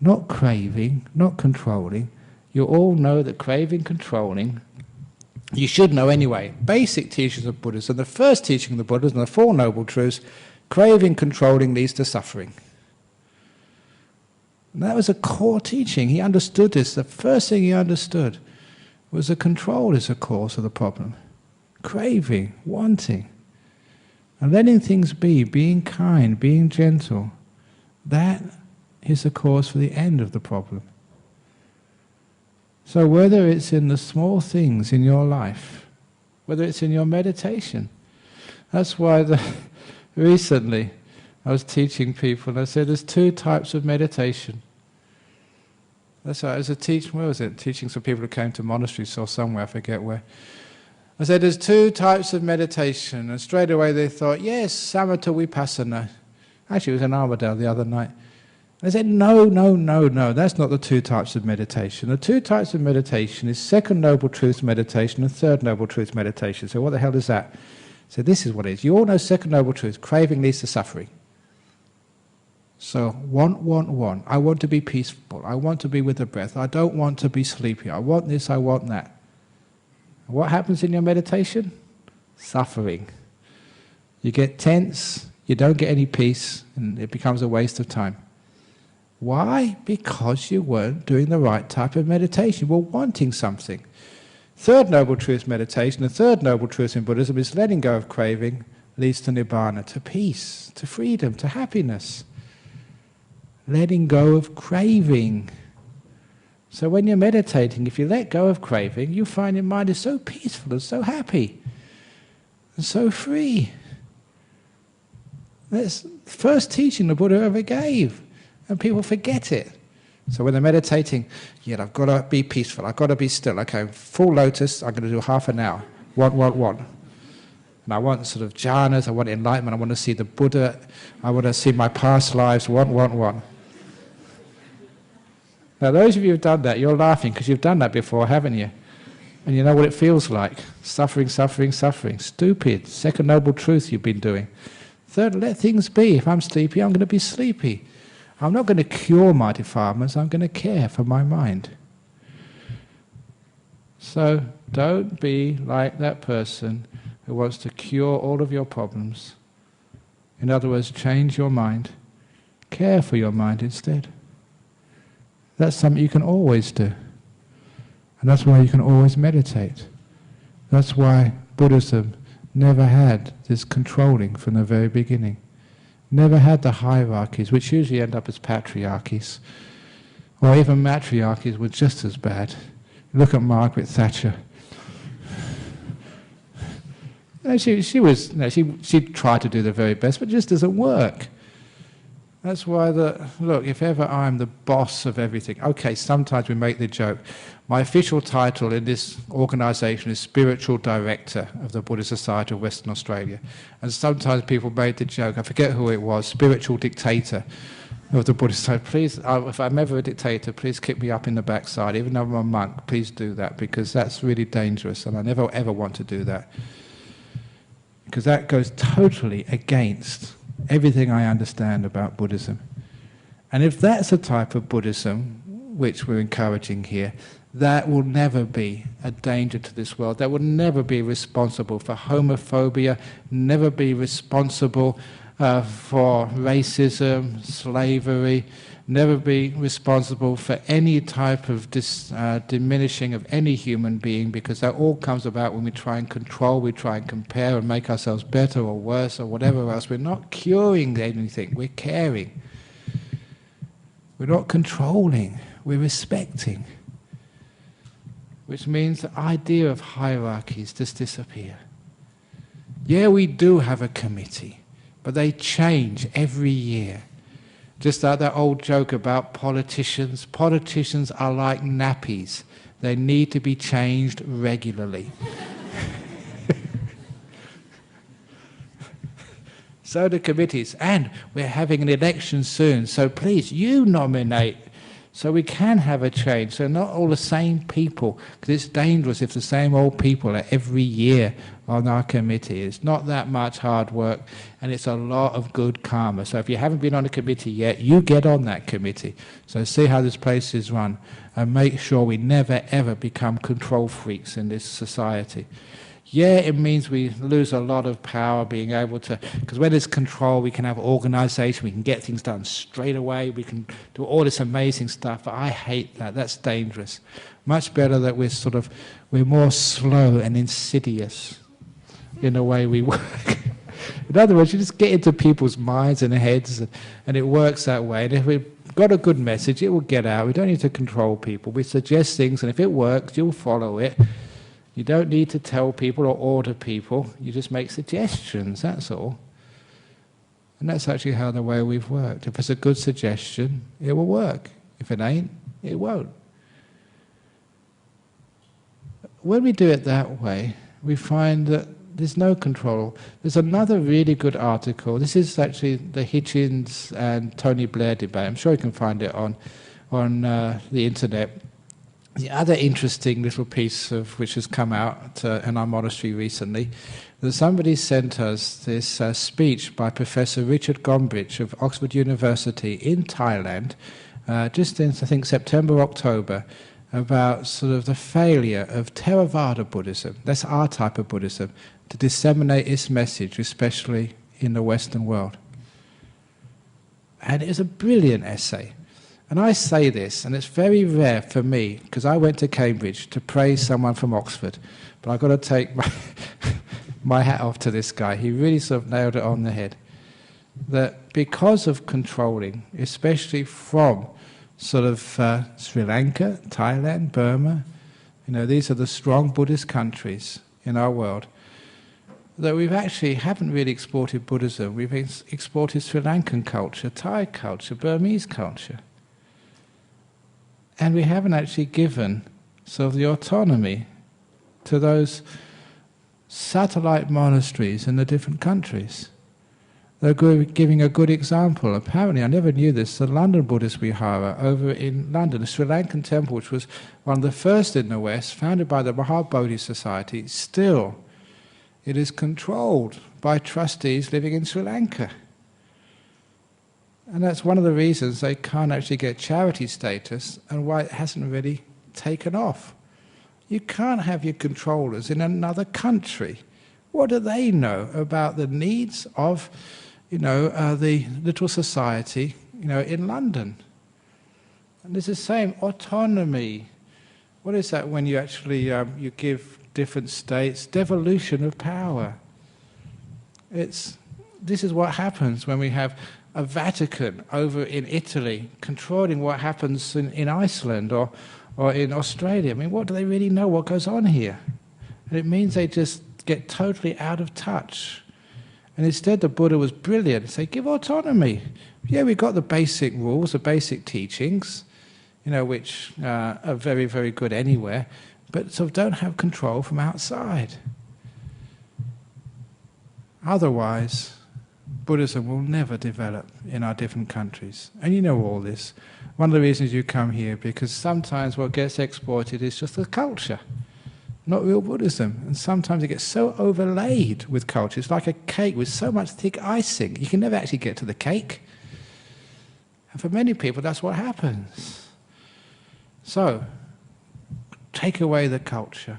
Not craving, not controlling. You all know that craving, controlling, you should know anyway. Basic teachings of Buddhism, the first teaching of the Buddhism, the Four Noble Truths, craving, controlling leads to suffering. And that was a core teaching. He understood this. The first thing he understood was that control is the cause of the problem. Craving, wanting. And letting things be, being kind, being gentle, that is the cause for the end of the problem. So whether it's in the small things in your life, whether it's in your meditation, that's why recently I was teaching people, and I said there's two types of meditation. That's right, I was where was it? Teaching some people who came to monasteries or somewhere, I forget where. I said there's two types of meditation, and straight away they thought, yes, samatha vipassana. Actually, it was in Armadale the other night. I said, no, that's not the two types of meditation. The two types of meditation is Second Noble Truth meditation and Third Noble Truth meditation. So what the hell is that? So this is what it is. You all know Second Noble Truth, craving leads to suffering. So want. I want to be peaceful. I want to be with the breath. I don't want to be sleepy. I want this, I want that. What happens in your meditation? Suffering. You get tense, you don't get any peace, and it becomes a waste of time. Why? Because you weren't doing the right type of meditation. You were wanting something. Third Noble Truth meditation, the third Noble Truth in Buddhism is letting go of craving leads to nibbana, to peace, to freedom, to happiness. Letting go of craving. So when you're meditating, if you let go of craving, you find your mind is so peaceful and so happy and so free. That's the first teaching the Buddha ever gave. And people forget it. So when they're meditating, yeah, I've got to be peaceful, I've got to be still. Okay, full lotus, I'm going to do half an hour. Want. And I want sort of jhanas, I want enlightenment, I want to see the Buddha, I want to see my past lives, want. Now those of you who've done that, you're laughing because you've done that before, haven't you? And you know what it feels like. Suffering. Stupid. Second Noble Truth you've been doing. Third, let things be. If I'm sleepy, I'm going to be sleepy. I'm not going to cure my defilements, I'm going to care for my mind. So don't be like that person who wants to cure all of your problems. In other words, change your mind. Care for your mind instead. That's something you can always do. And that's why you can always meditate. That's why Buddhism never had this controlling from the very beginning. Never had the hierarchies, which usually end up as patriarchies. Or even matriarchies were just as bad. Look at Margaret Thatcher. She tried to do the very best, but it just doesn't work. That's why look, if ever I'm the boss of everything, okay, sometimes we make the joke. My official title in this organisation is Spiritual Director of the Buddhist Society of Western Australia. And sometimes people made the joke, I forget who it was, Spiritual Dictator of the Buddhist Society. Please, if I'm ever a dictator, please kick me up in the backside. Even though I'm a monk, please do that, because that's really dangerous, and I never ever want to do that. Because that goes totally against everything I understand about Buddhism. And if that's a type of Buddhism which we're encouraging here, that will never be a danger to this world. That will never be responsible for homophobia, never be responsible for racism, slavery, never be responsible for any type of diminishing of any human being, because that all comes about when we try and control, we try and compare and make ourselves better or worse or whatever else. We're not curing anything, we're caring. We're not controlling, we're respecting. Which means the idea of hierarchies just disappear. Yeah, we do have a committee, but they change every year. Just like that old joke about politicians. Politicians are like nappies. They need to be changed regularly. So do committees. And we're having an election soon, so please, you nominate so we can have a change. So not all the same people, because it's dangerous if the same old people are every year on our committee. It's not that much hard work, and it's a lot of good karma. So if you haven't been on a committee yet, you get on that committee. So see how this place is run, and make sure we never ever become control freaks in this society. Yeah, it means we lose a lot of power being able to, because when there's control, we can have organisation, we can get things done straight away, we can do all this amazing stuff, but I hate that, that's dangerous. Much better that we're more slow and insidious in the way we work. In other words, you just get into people's minds and heads, and it works that way. And if we've got a good message, it will get out. We don't need to control people. We suggest things, and if it works, you'll follow it. You don't need to tell people or order people, you just make suggestions, that's all. And that's actually how the way we've worked. If it's a good suggestion, it will work. If it ain't, it won't. When we do it that way, we find that there's no control. There's another really good article. This is actually the Hitchens and Tony Blair debate. I'm sure you can find it on the internet. The other interesting little piece of which has come out in our monastery recently, that somebody sent us this speech by Professor Richard Gombrich of Oxford University in Thailand, just in, I think, September, October, about sort of the failure of Theravada Buddhism, that's our type of Buddhism, to disseminate its message, especially in the Western world. And it's a brilliant essay. And I say this, and it's very rare for me, because I went to Cambridge to praise someone from Oxford, but I've got to take my hat off to this guy. He really sort of nailed it on the head. That because of controlling, especially from sort of Sri Lanka, Thailand, Burma, these are the strong Buddhist countries in our world, that we've actually haven't really exported Buddhism. We've exported Sri Lankan culture, Thai culture, Burmese culture. And we haven't actually given sort of the autonomy to those satellite monasteries in the different countries. They're giving a good example. Apparently, I never knew this, the London Buddhist Vihara over in London, the Sri Lankan temple, which was one of the first in the West, founded by the Mahabodhi Society, still it is controlled by trustees living in Sri Lanka. And that's one of the reasons they can't actually get charity status and why it hasn't really taken off. You can't have your controllers in another country. What do they know about the needs of, the little society, in London? And there's the same autonomy. What is that when you actually you give different states devolution of power? This is what happens when we have a Vatican over in Italy controlling what happens in Iceland or in Australia. I mean, what do they really know what goes on here? And it means they just get totally out of touch. And instead the Buddha was brilliant. Say, give autonomy. Yeah, we've got the basic rules, the basic teachings, which are very, very good anywhere, but sort of don't have control from outside. Otherwise, Buddhism will never develop in our different countries. And you know all this. One of the reasons you come here, because sometimes what gets exported is just the culture, not real Buddhism. And sometimes it gets so overlaid with culture. It's like a cake with so much thick icing. You can never actually get to the cake. And for many people, that's what happens. So, take away the culture.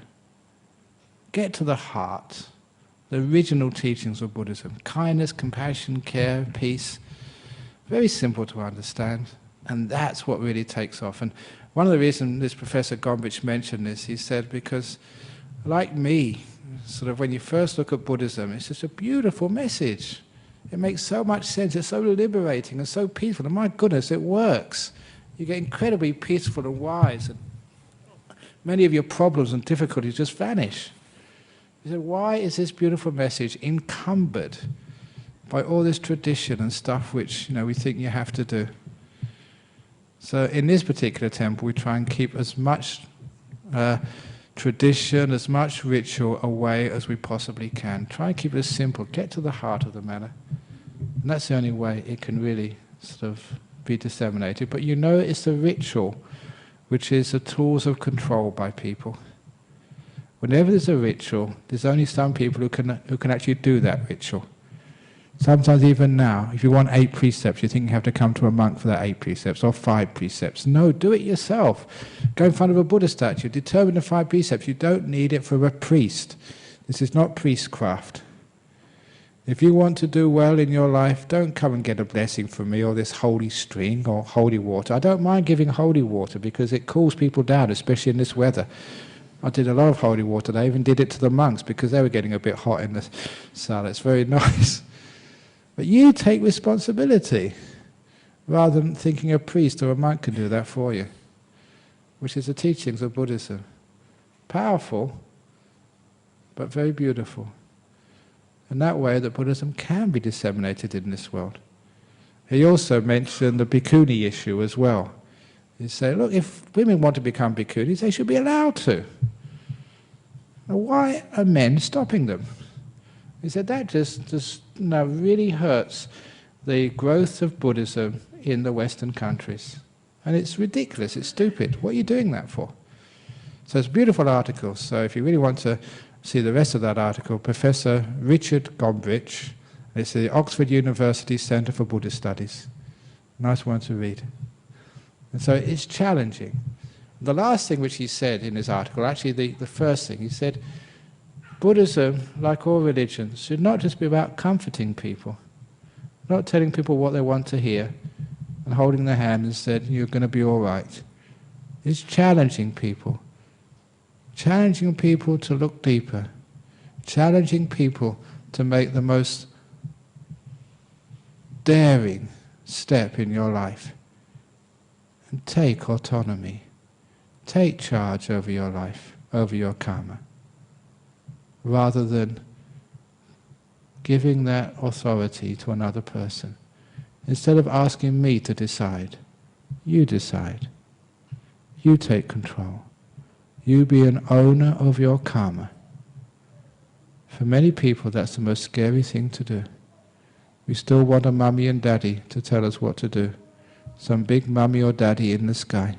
Get to the heart, the original teachings of Buddhism. Kindness, compassion, care, peace. Very simple to understand. And that's what really takes off. And one of the reasons this Professor Gombrich mentioned this, he said, because like me, sort of when you first look at Buddhism, it's just a beautiful message. It makes so much sense. It's so liberating and so peaceful. And my goodness, it works. You get incredibly peaceful and wise. And many of your problems and difficulties just vanish. You say, why is this beautiful message encumbered by all this tradition and stuff which we think you have to do? So in this particular temple, we try and keep as much tradition, as much ritual away as we possibly can. Try and keep it simple. Get to the heart of the matter. And that's the only way it can really sort of be disseminated. But it's the ritual which is the tools of control by people. Whenever there's a ritual, there's only some people who can actually do that ritual. Sometimes even now, if you want 8 precepts, you think you have to come to a monk for that 8 precepts, or 5 precepts. No, do it yourself. Go in front of a Buddha statue, determine the 5 precepts. You don't need it for a priest. This is not priestcraft. If you want to do well in your life, don't come and get a blessing from me, or this holy string, or holy water. I don't mind giving holy water, because it cools people down, especially in this weather. I did a lot of holy water. I even did it to the monks, because they were getting a bit hot in the sala. It's very nice. But you take responsibility, rather than thinking a priest or a monk can do that for you, which is the teachings of Buddhism. Powerful, but very beautiful. And that way that Buddhism can be disseminated in this world. He also mentioned the bhikkhuni issue as well. He said, look, if women want to become bhikkhunis, they should be allowed to. Now, why are men stopping them? He said that just really hurts the growth of Buddhism in the Western countries. And it's ridiculous, it's stupid. What are you doing that for? So it's a beautiful article. So if you really want to see the rest of that article, Professor Richard Gombrich, it's the Oxford University Centre for Buddhist Studies. Nice one to read. And so it's challenging. The last thing which he said in his article, actually the first thing, he said, Buddhism, like all religions, should not just be about comforting people, not telling people what they want to hear and holding their hand and said, you're going to be all right. It's challenging people to look deeper, challenging people to make the most daring step in your life and take autonomy, take charge over your life, over your karma, rather than giving that authority to another person. Instead of asking me to decide, you decide. You take control. You be an owner of your karma. For many people, that's the most scary thing to do. We still want a mummy and daddy to tell us what to do. Some big mummy or daddy in the sky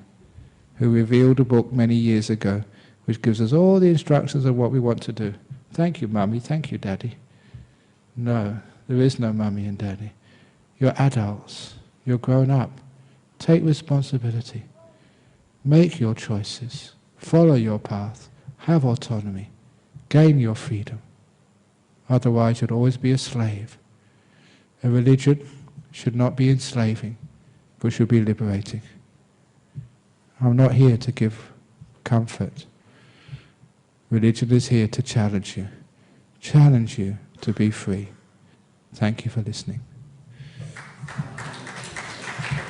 who revealed a book many years ago which gives us all the instructions of what we want to do. Thank you, mummy. Thank you, daddy. No, there is no mummy and daddy. You're adults. You're grown up. Take responsibility. Make your choices. Follow your path. Have autonomy. Gain your freedom. Otherwise, you'll always be a slave. A religion should not be enslaving, but should be liberating. I'm not here to give comfort. Religion is here to challenge you to be free. Thank you for listening.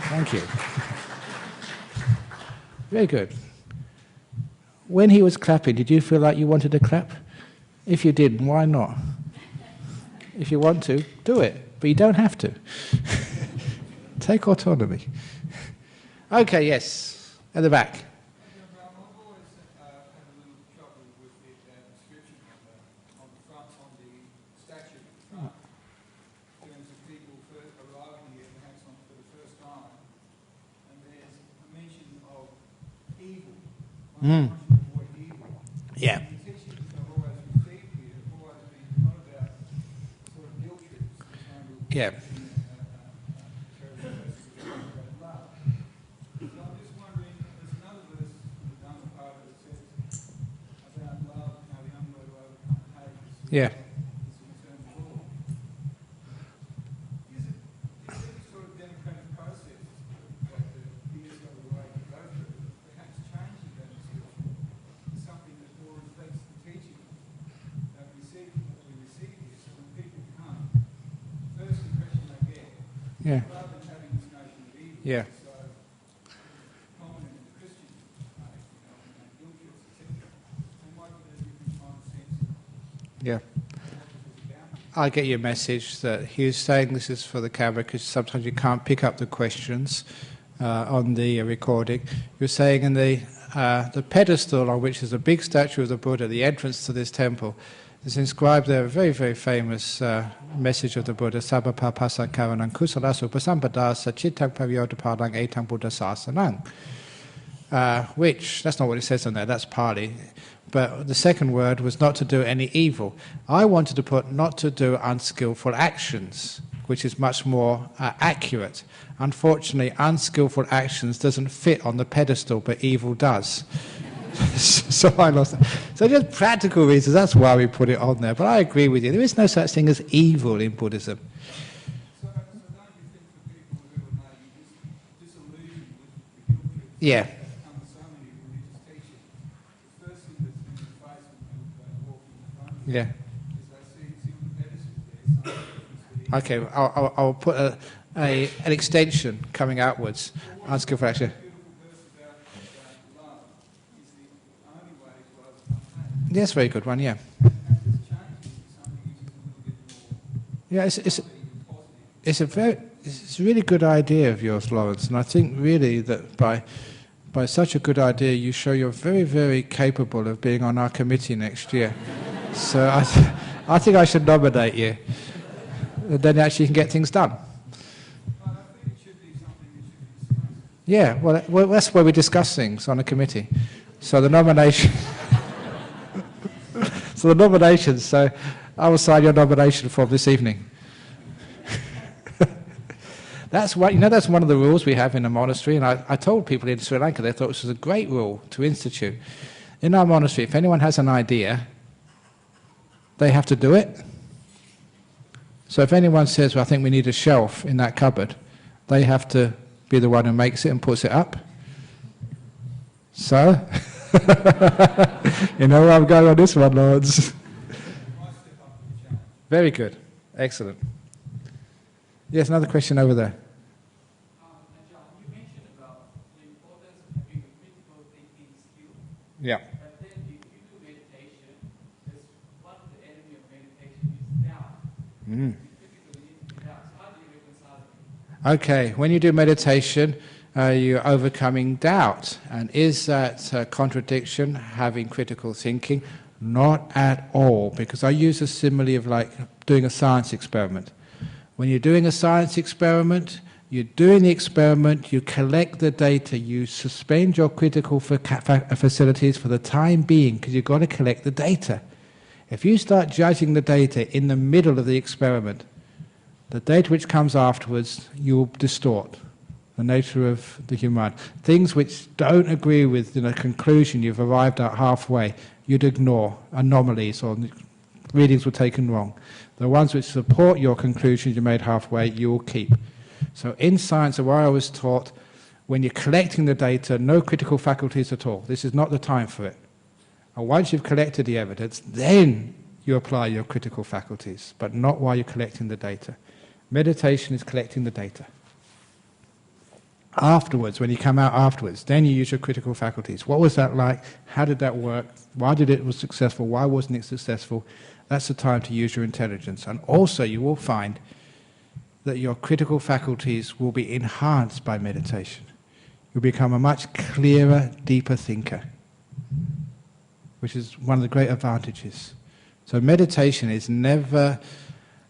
Thank you. Very good. When he was clapping, did you feel like you wanted to clap? If you did, why not? If you want to, do it, but you don't have to. Take autonomy. Okay, yes, at the back. Yeah. Yeah. So I'm just wondering, there's another verse Yeah. Yeah. Yeah. Yeah. I get your message that he was saying this is for the camera because sometimes you can't pick up the questions on the recording. You're saying in the pedestal on which is a big statue of the Buddha, the entrance to this temple, is inscribed there a very, very famous message of the Buddha, Sabba Papasa Karanang Kusalasu Pasampada Sachitang Pavyodapadang Etang Buddha Sasanang. Which, that's not what it says on there, that's Pali. But the second word was not to do any evil. I wanted to put not to do unskillful actions, which is much more accurate. Unfortunately, unskillful actions doesn't fit on the pedestal, but evil does. So I lost it. So just practical reasons, that's why we put it on there. But I agree with you, there is no such thing as evil in Buddhism. Yeah. Yeah. Okay, I'll put an extension coming outwards. Unskillful action. Yes, very good one. Yeah. Yeah, it's a really good idea of yours, Lawrence, and I think really that by such a good idea, you show you're very, very capable of being on our committee next year. So I think I should nominate you. Then actually you can get things done. Yeah, well that's where we discuss things on a committee. So the nomination... So I will sign your nomination form this evening. That's one of the rules we have in a monastery, and I told people in Sri Lanka they thought this was a great rule to institute. In our monastery, if anyone has an idea, they have to do it. So if anyone says, well, I think we need a shelf in that cupboard, they have to be the one who makes it and puts it up. So, you know where I'm going on this one, Lords. Very good. Excellent. Yes, another question over there. Ajahn, you mentioned about the importance of having a critical thinking skill. Yeah. But then if you do meditation, one of the enemy of meditation is doubt. You typically need to be doubt. So how do you reconcile it? Okay, when you do meditation, you're overcoming doubt. And is that a contradiction, having critical thinking? Not at all, because I use a simile of like doing a science experiment. When you're doing a science experiment, you're doing the experiment, you collect the data, you suspend your critical facilities for the time being, because you've got to collect the data. If you start judging the data in the middle of the experiment, the data which comes afterwards, you'll distort the nature of the human mind. Things which don't agree with the conclusion you've arrived at halfway, you'd ignore. Anomalies or readings were taken wrong. The ones which support your conclusions you made halfway, you will keep. So in science, the way I was taught, when you're collecting the data, no critical faculties at all. This is not the time for it. And once you've collected the evidence, then you apply your critical faculties, but not while you're collecting the data. Meditation is collecting the data. Afterwards, when you come out afterwards, then you use your critical faculties. What was that like? How did that work? Why did it was successful? Why wasn't it successful? That's the time to use your intelligence. And also you will find that your critical faculties will be enhanced by meditation. You'll become a much clearer, deeper thinker, which is one of the great advantages. So meditation is never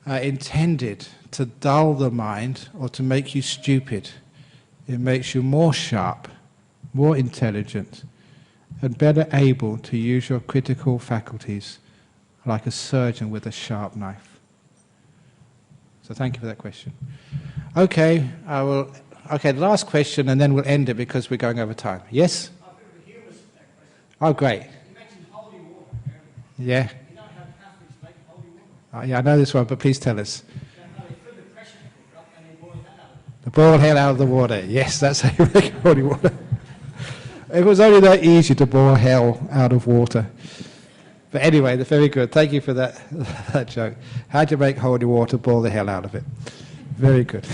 intended to dull the mind or to make you stupid. It makes you more sharp, more intelligent, and better able to use your critical faculties like a surgeon with a sharp knife. So thank you for that question. Okay, the last question, and then we'll end it because we're going over time. Yes? Humorous question. Oh, great. You mentioned holy water earlier. Yeah. You know how Catholics make holy Yeah, I know this one, but please tell us. The boil hell out of the water. Yes, that's how you make holy water. It was only that easy to boil hell out of water. But anyway, they're very good. Thank you for that joke. How do you make holy water? Boil the hell out of it. Very good.